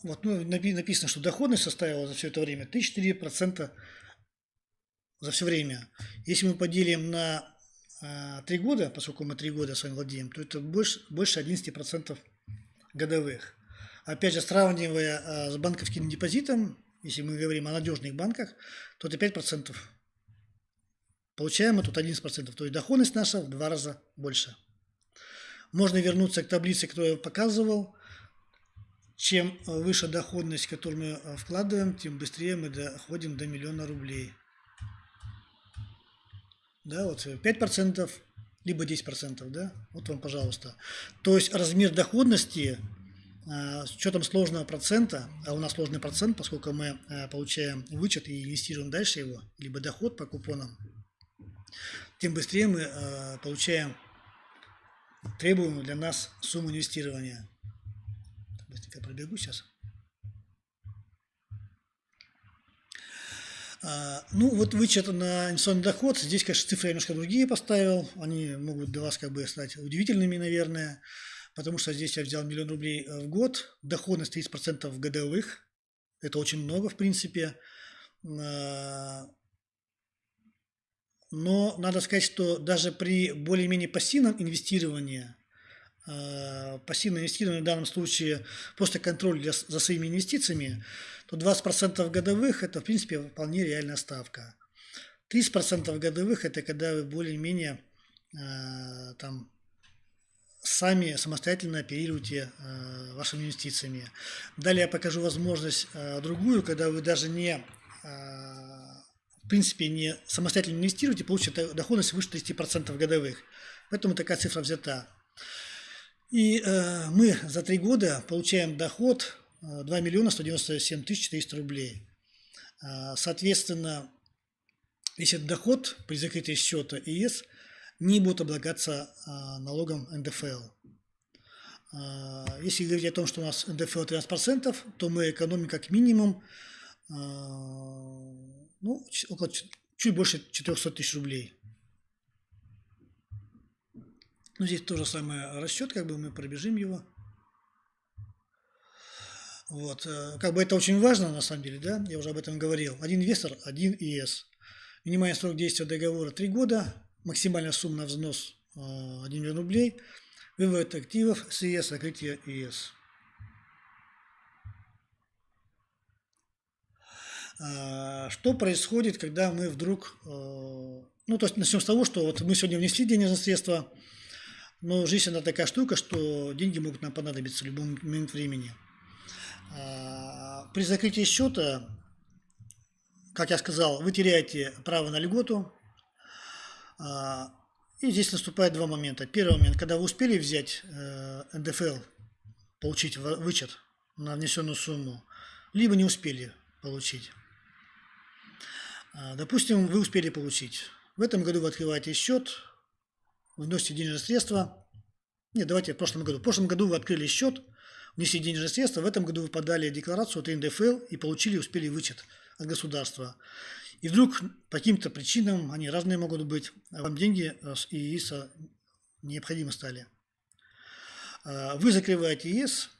Вот, ну, написано, что доходность составила за все это время 34% за все время. Если мы поделим на 3 года, поскольку мы 3 года с вами владеем, то это больше 11% годовых. Опять же, сравнивая с банковским депозитом, если мы говорим о надежных банках, то это 5%. Получаем мы тут 11%, то есть доходность наша в 2 раза больше. Можно вернуться к таблице, которую я показывал. Чем выше доходность, которую мы вкладываем, тем быстрее мы доходим до 1 миллиона рублей. Да, вот 5%, либо 10%, да, вот вам, пожалуйста. То есть размер доходности с учетом сложного процента, а у нас сложный процент, поскольку мы получаем вычет и инвестируем дальше его, либо доход по купонам, тем быстрее мы получаем требуемую для нас сумму инвестирования. Быстренько пробегу сейчас. Ну, вот вычет на инвестиционный доход. Здесь, конечно, цифры я немножко другие поставил. Они могут для вас как бы стать удивительными, наверное. Потому что здесь я взял 1 миллион рублей в год. Доходность 30% годовых. Это очень много, в принципе. Но надо сказать, что даже при более-менее пассивном инвестировании, в данном случае просто контроль за своими инвестициями, то 20% годовых – это, в принципе, вполне реальная ставка. 30% годовых – это когда вы более-менее там сами самостоятельно оперируете вашими инвестициями. Далее я покажу возможность другую, когда вы даже не, в принципе, не самостоятельно инвестируете, получите доходность выше 30% годовых. Поэтому такая цифра взята. И мы за 3 года получаем доход 2 миллиона 197 тысяч 400 рублей. Соответственно, весь этот доход при закрытии счета ИС не будет облагаться налогом НДФЛ. Если говорить о том, что у нас НДФЛ 13%, то мы экономим как минимум около чуть больше 400 тысяч рублей. Ну, здесь тоже самый расчет, как бы мы пробежим его. Вот, как бы это очень важно, на самом деле, да, я уже об этом говорил. Один инвестор, один ИС. Минимальный срок действия договора 3 года, максимальная сумма на взнос 1 миллион рублей, вывод активов с ИС, закрытие ИС. Что происходит, когда мы вдруг, то есть начнем с того, что вот мы сегодня внесли денежные средства, но жизнь она такая штука, что деньги могут нам понадобиться в любой момент времени. При закрытии счета, как я сказал, вы теряете право на льготу. И здесь наступает 2 момента. Первый момент, когда вы успели взять НДФЛ, получить вычет на внесенную сумму, либо не успели получить. Допустим, вы успели получить. В этом году вы открываете счет, вносите денежные средства. Нет, давайте в прошлом году. В прошлом году вы открыли счет, внесли денежные средства. В этом году вы подали декларацию от НДФЛ и успели вычет от государства. И вдруг по каким-то причинам, они разные могут быть, вам деньги с ИИСа необходимы стали. Вы закрываете ИИС,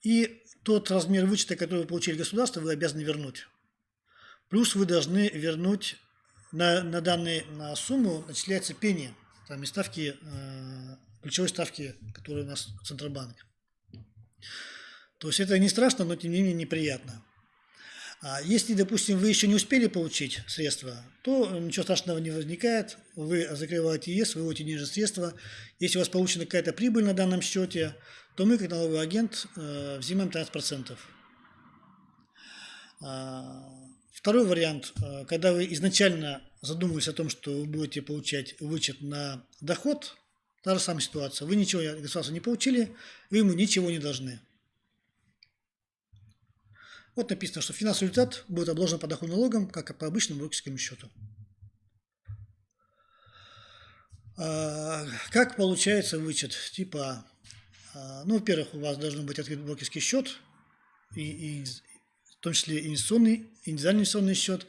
и тот размер вычета, который вы получили от государства, вы обязаны вернуть. Плюс вы должны вернуть на данную сумму начисляется пени, там и ставки, ключевой ставки, которые у нас Центробанк. То есть это не страшно, но тем не менее неприятно. Если, допустим, вы еще не успели получить средства, то ничего страшного не возникает. Вы закрываете ИС, выводите денежные средства. Если у вас получена какая-то прибыль на данном счете, то мы, как налоговый агент, взимаем 13%. Второй вариант, когда вы изначально задумывались о том, что вы будете получать вычет на доход, та же самая ситуация. Вы ничего от государства не получили, вы ему ничего не должны. Вот написано, что финансовый результат будет обложен подоходным налогом, как и по обычному брокерскому счету. Как получается вычет типа А? Ну, во-первых, у вас должен быть открыт брокерский счет, в том числе индивидуальный инвестиционный счет.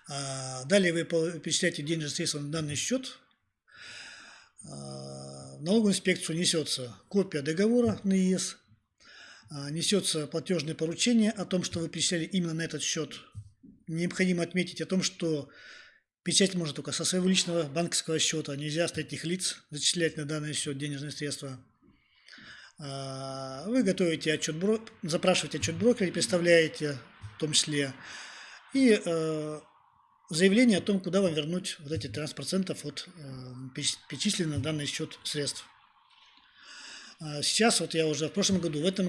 Далее вы перечисляете денежные средства на данный счет. В налоговую инспекцию несется копия договора на ЕС, несется платежное поручение о том, что вы перечисляли именно на этот счет. Необходимо отметить о том, что печатать можно только со своего личного банковского счета, нельзя с третьих лиц зачислять на данный счет денежные средства. Вы готовите отчет, запрашиваете отчет брокера и представляете в том числе и заявление о том, куда вам вернуть вот эти 13% от перечисленных на данный счет средств. Сейчас вот я уже в этом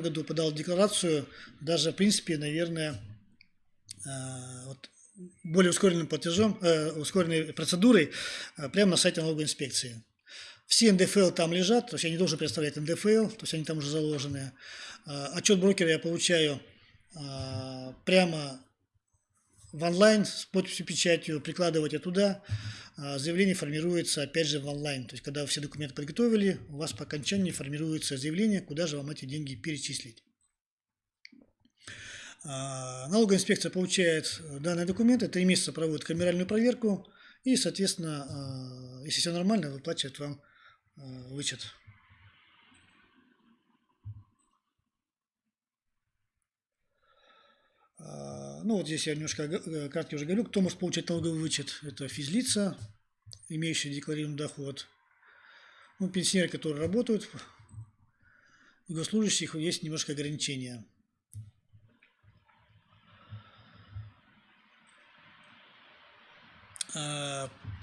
году подал декларацию, даже в принципе, наверное, вот, более ускоренным платежом, ускоренной процедурой прямо на сайте налоговой инспекции. Все НДФЛ там лежат, то есть я не должен представлять НДФЛ, то есть они там уже заложены. Отчет брокера я получаю прямо в онлайн с подписью, печатью, прикладывайте туда. Заявление формируется опять же в онлайн. То есть когда вы все документы подготовили, у вас по окончании формируется заявление, куда же вам эти деньги перечислить. Налоговая инспекция получает данные документы, 3 месяца проводит камеральную проверку и, соответственно, если все нормально, выплачивает вам вычет. Ну вот здесь я немножко кратко уже говорю, кто может получать налоговый вычет. Это физлица, имеющие декларируемый доход. Ну, пенсионеры, которые работают, и госслужащих есть немножко ограничения.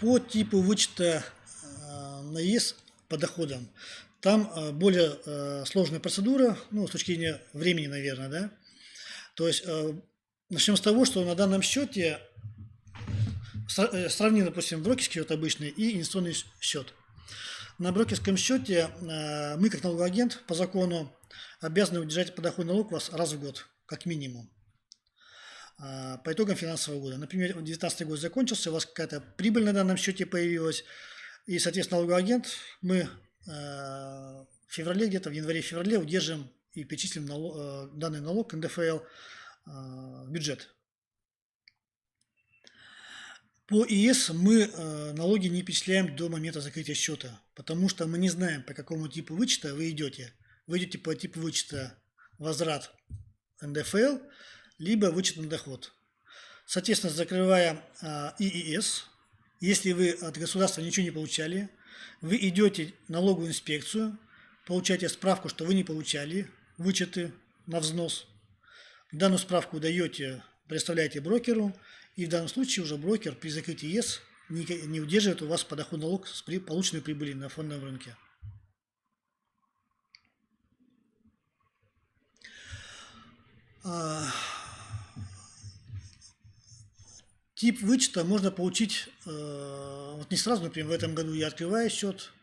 По типу вычета на ЕС по доходам, там более сложная процедура, ну, с точки зрения времени, наверное, да. То есть начнем с того, что на данном счете сравним, допустим, брокерский счет обычный и инвестиционный счет. На брокерском счете мы, как налоговый агент, по закону обязаны удержать подоходный налог у вас раз в год, как минимум. По итогам финансового года. Например, 2019 год закончился, у вас какая-то прибыль на данном счете появилась, и, соответственно, налоговый агент, мы в феврале, где-то в январе-феврале удержим и перечислим данный налог НДФЛ в бюджет. По ИС мы налоги не перечисляем до момента закрытия счета, потому что мы не знаем, по какому типу вычета вы идете. Вы идете по типу вычета возврат НДФЛ, либо вычет на доход. Соответственно, закрывая ИИС, если вы от государства ничего не получали, вы идете в налоговую инспекцию, получаете справку, что вы не получали вычеты на взнос. Данную справку даете, представляете брокеру, и в данном случае уже брокер при закрытии ИС не удерживает у вас подоходный налог с полученной прибыли на фондовом рынке. Тип вычета можно получить, вот не сразу, например, в этом году я открываю счет,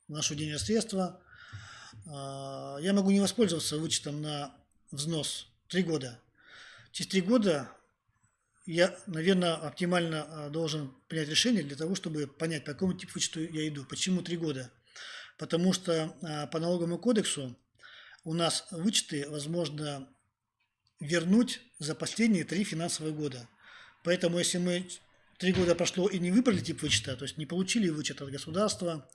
вношу денежные средства, я могу не воспользоваться вычетом на взнос 3 года. Через 3 года я, наверное, оптимально должен принять решение для того, чтобы понять, по какому типу вычету я иду. Почему 3 года? Потому что по налоговому кодексу у нас вычеты возможно вернуть за последние 3 финансовых года. Поэтому, если мы 3 года прошло и не выбрали тип вычета, то есть не получили вычет от государства,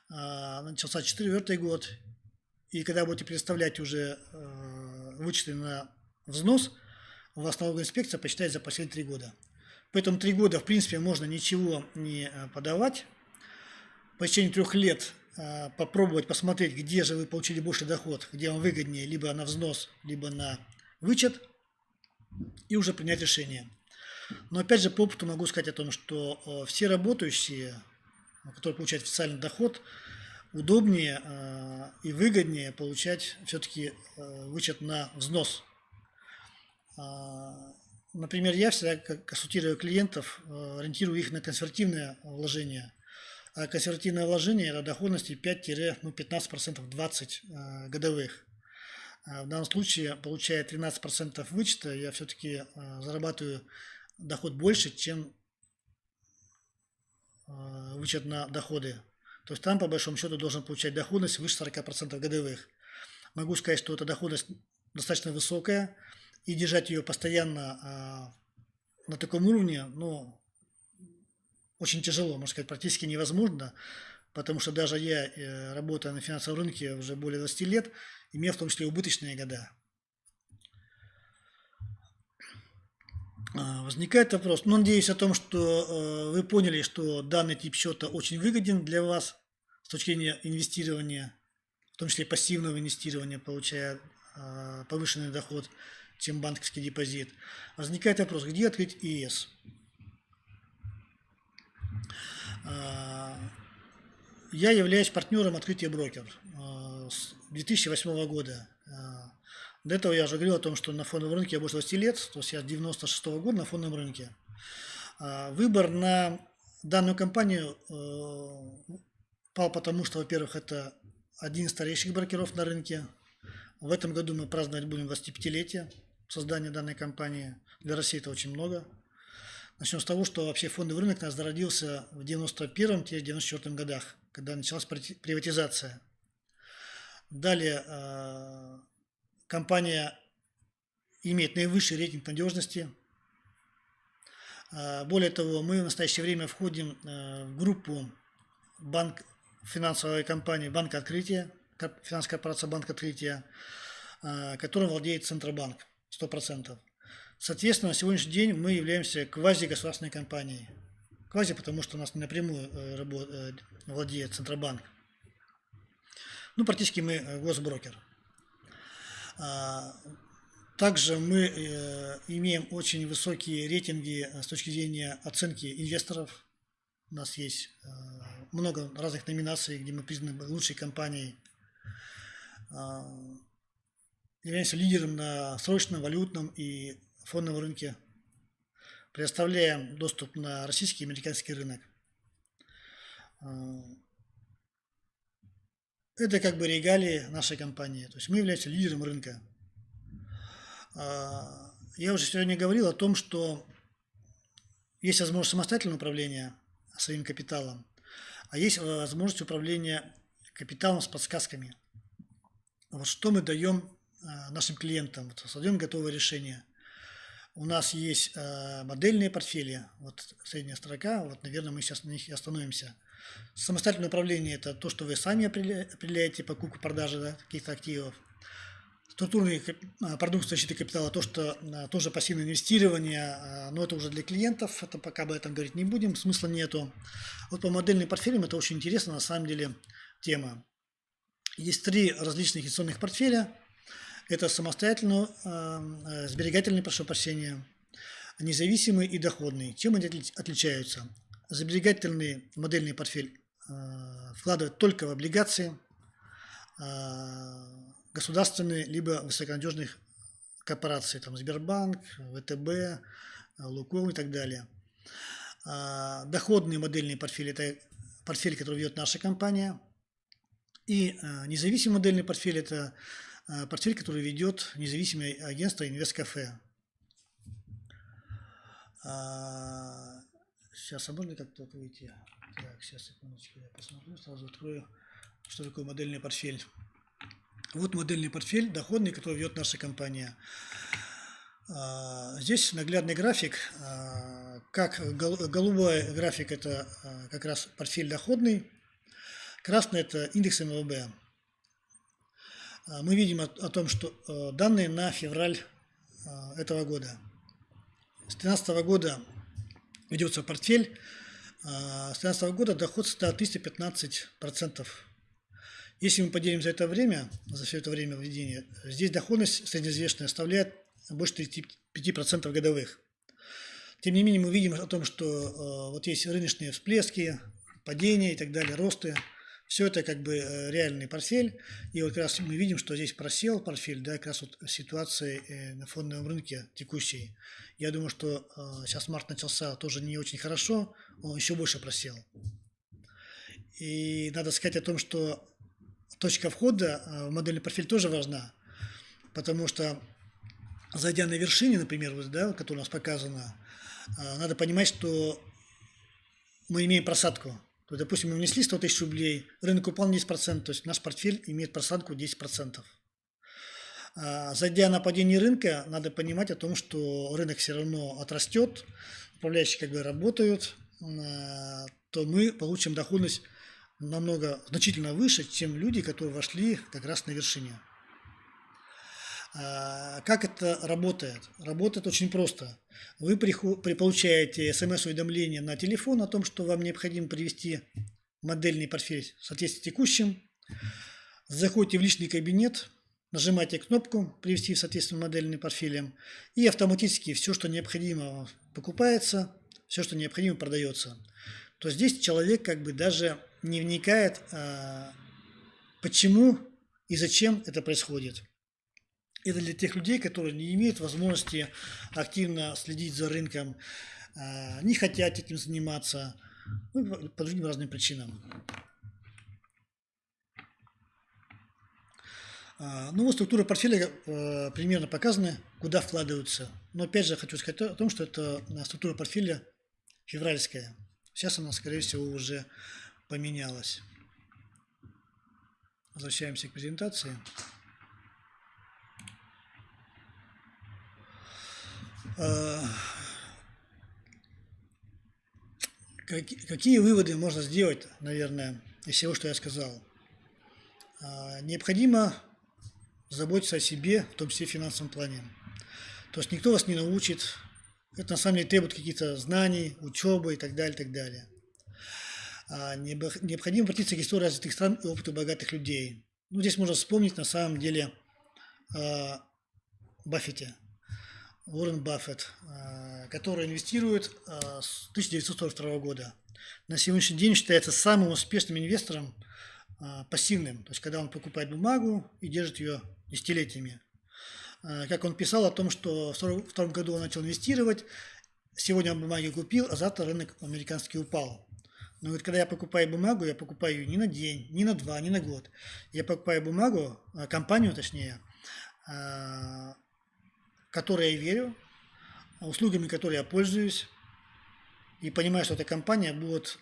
начался 4-й год, и когда будете предоставлять уже вычеты на взнос, у вас налоговая инспекция посчитает за последние 3 года. Поэтому 3 года, в принципе, можно ничего не подавать. По течение 3 лет попробовать посмотреть, где же вы получили больше доход, где вам выгоднее, либо на взнос, либо на вычет, и уже принять решение. Но опять же по опыту могу сказать о том, что все работающие, которые получают официальный доход, удобнее и выгоднее получать все-таки вычет на взнос. Например, я всегда консультирую клиентов, ориентирую их на консервативное вложение. А консервативное вложение – это доходности 5-15%, 20 годовых. В данном случае, получая 13% вычета, я все-таки зарабатываю доход больше, чем вычет на доходы. То есть там, по большому счету, должен получать доходность выше 40% годовых. Могу сказать, что эта доходность достаточно высокая, и держать ее постоянно на таком уровне, ну, очень тяжело, можно сказать, практически невозможно, потому что даже я, работая на финансовом рынке уже более 20 лет, имею в том числе убыточные года. Возникает вопрос, ну, надеюсь о том, что вы поняли, что данный тип счета очень выгоден для вас с точки зрения инвестирования, в том числе пассивного инвестирования, получая повышенный доход, чем банковский депозит. Возникает вопрос, где открыть ИЭС? Я являюсь партнером открытия брокер с 2008 года. До этого я уже говорил о том, что на фондовом рынке я больше 20 лет, то есть я с 96 года на фондовом рынке. Выбор на данную компанию пал потому, что, во-первых, это один из старейших брокеров на рынке. В этом году мы праздновать будем 25-летие создания данной компании. Для России это очень много. Начнем с того, что вообще фондовый рынок у нас зародился в 91-94 годах, когда началась приватизация. Далее компания имеет наивысший рейтинг надежности. Более того, мы в настоящее время входим в группу финансовой компании Банка Открытия, финансовая корпорация Банк Открытия, которым владеет Центробанк 100%. Соответственно, на сегодняшний день мы являемся квазигосударственной компанией. Квази, потому что у нас не напрямую владеет Центробанк. Ну, практически мы госброкер. Также мы имеем очень высокие рейтинги с точки зрения оценки инвесторов. У нас есть много разных номинаций, где мы признаны лучшей компанией. Являемся лидером на срочном, валютном и фондовом рынке. Предоставляем доступ на российский и американский рынок. Это как бы регалии нашей компании. То есть мы являемся лидером рынка. Я уже сегодня говорил о том, что есть возможность самостоятельного управления своим капиталом, а есть возможность управления капиталом с подсказками. Вот что мы даем нашим клиентам. Вот создаем готовое решение. У нас есть модельные портфели. Вот средняя строка. Вот, наверное, мы сейчас на них и остановимся. Самостоятельное управление – это то, что вы сами определяете покупку-продажу, да, каких-то активов. Структурный продукт защиты капитала – то, что тоже пассивное инвестирование, но это уже для клиентов, это пока об этом говорить не будем, смысла нету. Вот по модельным портфелям это очень интересно, на самом деле, тема. Есть 3 различных инвестиционных портфеля. Это самостоятельный, сберегательный, прошу прощения, независимый и доходный. Чем они отличаются? Сберегательный модельный портфель вкладывает только в облигации, государственные, либо высоконадежных корпораций, там Сбербанк, ВТБ, Лукойл и так далее. Доходный модельный портфель – это портфель, который ведет наша компания. И независимый модельный портфель – это портфель, который ведет независимое агентство Инвесткафе. Сейчас, а можно как-то выйти? Так, сейчас, секундочку, я посмотрю, сразу открою, что такое модельный портфель. Вот модельный портфель, доходный, который ведет наша компания. Здесь наглядный график. Как голубой график – это как раз портфель доходный, красный – это индекс МВБ. Мы видим о том, что данные на февраль этого года. С 2013 года ведется портфель. С 2013 года доход составил 315%. Если мы поделим за это время, за все это время введения, здесь доходность среднеизвестная составляет больше 35% годовых. Тем не менее, мы видим о том, что вот есть рыночные всплески, падения и так далее, росты. Все это как бы реальный портфель. И вот как раз мы видим, что здесь просел портфель, да, как раз вот ситуации на фондовом рынке текущей. Я думаю, что сейчас март начался тоже не очень хорошо, он еще больше просел. И надо сказать о том, что точка входа в модельный портфель тоже важна, потому что, зайдя на вершине, например, вот, да, которая у нас показана, надо понимать, что мы имеем просадку. То есть, допустим, мы внесли 100 тысяч рублей, рынок упал на 10%, то есть наш портфель имеет просадку 10%. Зайдя на падение рынка, надо понимать о том, что рынок все равно отрастет, управляющие как бы работают, то мы получим доходность намного значительно выше, чем люди, которые вошли как раз на вершине. Как это работает? Работает очень просто. Вы получаете смс-уведомление на телефон о том, что вам необходимо привести модельный портфель в соответствии с текущим. Заходите в личный кабинет, нажимаете кнопку «Привести в соответствии с модельным портфелем», и автоматически все, что необходимо, покупается, все, что необходимо, продается. То здесь человек как бы даже не вникает, почему и зачем это происходит. Это для тех людей, которые не имеют возможности активно следить за рынком, не хотят этим заниматься, ну, по другим разным причинам. Ну вот структура портфеля примерно показана, куда вкладываются. Но опять же хочу сказать о том, что это структура портфеля февральская. Сейчас она, скорее всего, уже поменялась. Возвращаемся к презентации. Какие выводы можно сделать, наверное, из всего, что я сказал? Необходимо заботиться о себе, в том числе в финансовом плане. То есть никто вас не научит. Это на самом деле требует каких-то знаний, учебы и так далее, так далее. Необходимо обратиться к истории развитых стран и опыту богатых людей. Ну, здесь можно вспомнить на самом деле Баффете, Уоррен Баффет, который инвестирует с 1942 года. На сегодняшний день считается самым успешным инвестором пассивным, то есть когда он покупает бумагу и держит ее десятилетиями. Как он писал о том, что в 1942 году он начал инвестировать, сегодня он бумаги купил, а завтра рынок американский упал. Но говорит, когда я покупаю бумагу, я покупаю ее не на день, не на два, не на год. Я покупаю бумагу, компанию точнее, которой я верю, услугами которой я пользуюсь, и понимаю, что эта компания будет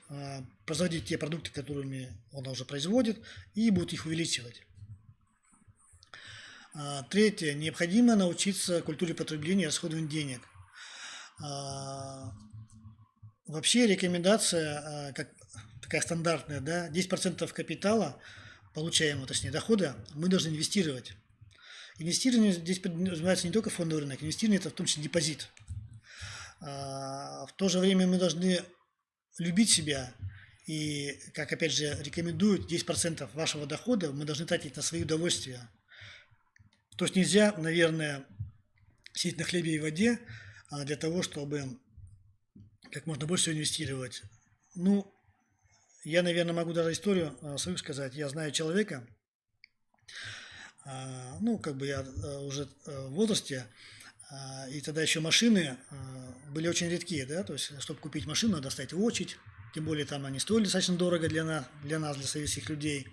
производить те продукты, которыми она уже производит, и будет их увеличивать. Третье. Необходимо научиться культуре потребления и расходования денег. Вообще рекомендация, как такая стандартная, да, 10% капитала, получаемого, точнее, дохода, мы должны инвестировать. Инвестирование здесь подразумевается не только фондовый рынок, инвестирование – это в том числе депозит. В то же время мы должны любить себя, и, как опять же рекомендуют, 10% вашего дохода мы должны тратить на свои удовольствия. То есть нельзя, наверное, сидеть на хлебе и воде для того, чтобы как можно больше инвестировать. Ну, я, наверное, могу даже историю свою сказать. Я знаю человека, ну, как бы я уже в возрасте, и тогда еще машины были очень редкие, да, то есть, чтобы купить машину, надо стоять в очередь, тем более там они стоили достаточно дорого для нас, для советских людей.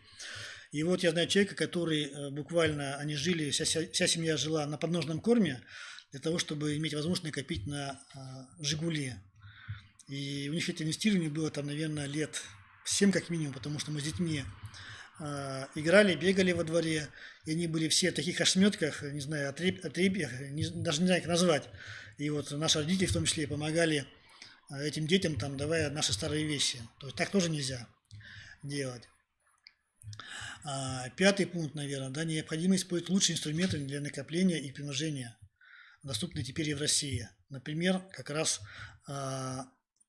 И вот я знаю человека, который буквально, они жили, вся семья жила на подножном корме, для того, чтобы иметь возможность накопить на «Жигули». И у них это инвестирование было там, наверное, лет 7 как минимум, потому что мы с детьми играли, бегали во дворе, и они были все в таких ошметках, не знаю, отребьях, даже не знаю, как назвать. И вот наши родители в том числе помогали этим детям, там, давая наши старые вещи. То есть так тоже нельзя делать. Пятый пункт, наверное, да, необходимо использовать лучшие инструменты для накопления и примножения, доступные теперь и в России. Например, как раз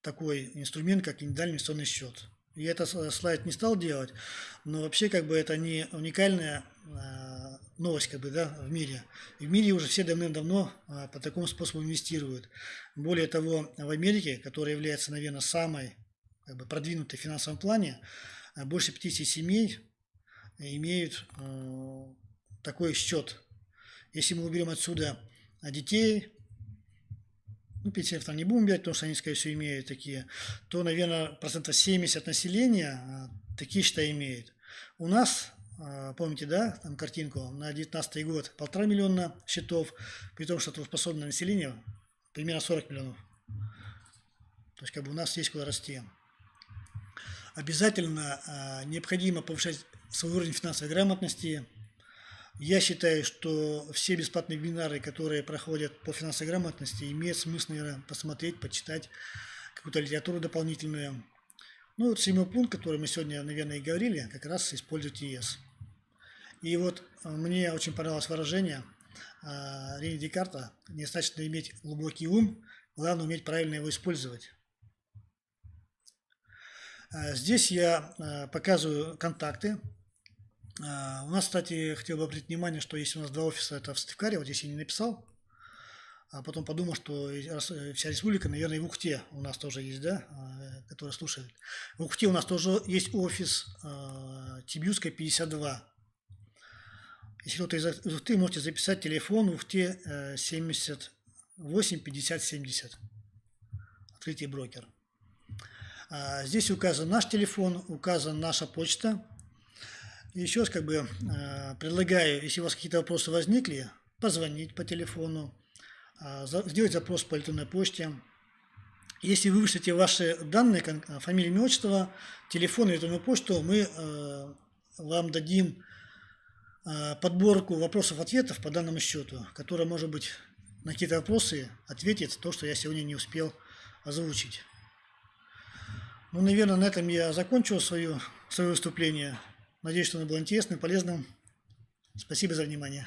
такой инструмент, как индивидуальный инвестиционный счет. Я этот слайд не стал делать, но вообще как бы это не уникальная новость как бы, да, в мире. И в мире уже все давным-давно по такому способу инвестируют. Более того, в Америке, которая является, наверное, самой как бы, продвинутой в финансовом плане, больше 50 семей имеют такой счет. Если мы уберем отсюда детей, ну, пенсионеров там не будем брать, потому что они, скорее всего, имеют такие, то, наверное, 70% населения такие счета имеют. У нас, помните, да, там картинку, на 2019 год 1,5 миллиона счетов, при том, что трудоспособное население примерно 40 миллионов. То есть, как бы у нас есть куда расти. Обязательно необходимо повышать свой уровень финансовой грамотности. Я считаю, что все бесплатные вебинары, которые проходят по финансовой грамотности, имеет смысл, наверное, посмотреть, почитать какую-то литературу дополнительную. Ну, вот 7-й пункт, который мы сегодня, наверное, и говорили, как раз использовать ЕС. И вот мне очень понравилось выражение Рене Декарта: недостаточно иметь глубокий ум, главное уметь правильно его использовать. Здесь я показываю контакты. У нас, кстати, хотел бы обратить внимание, что есть у нас 2 офиса, это в Сыктывкаре, вот здесь я не написал, а потом подумал, что вся республика, наверное, и в Ухте у нас тоже есть, да, которые слушают. В Ухте у нас тоже есть офис, Тибьютская, 52. Если кто-то из Ухты, можете записать телефон в Ухте 78 50 70. Открытие брокер. Здесь указан наш телефон, указана наша почта. Еще раз предлагаю, если у вас какие-то вопросы возникли, позвонить по телефону, сделать запрос по электронной почте. Если вы вышлите ваши данные, фамилию, имя, отчество, телефон и электронную почту, мы вам дадим подборку вопросов-ответов по данному счету, которая, может быть, на какие-то вопросы ответит то, что я сегодня не успел озвучить. Ну, наверное, на этом я закончил свое выступление. Надеюсь, что оно было интересным, полезным. Спасибо за внимание.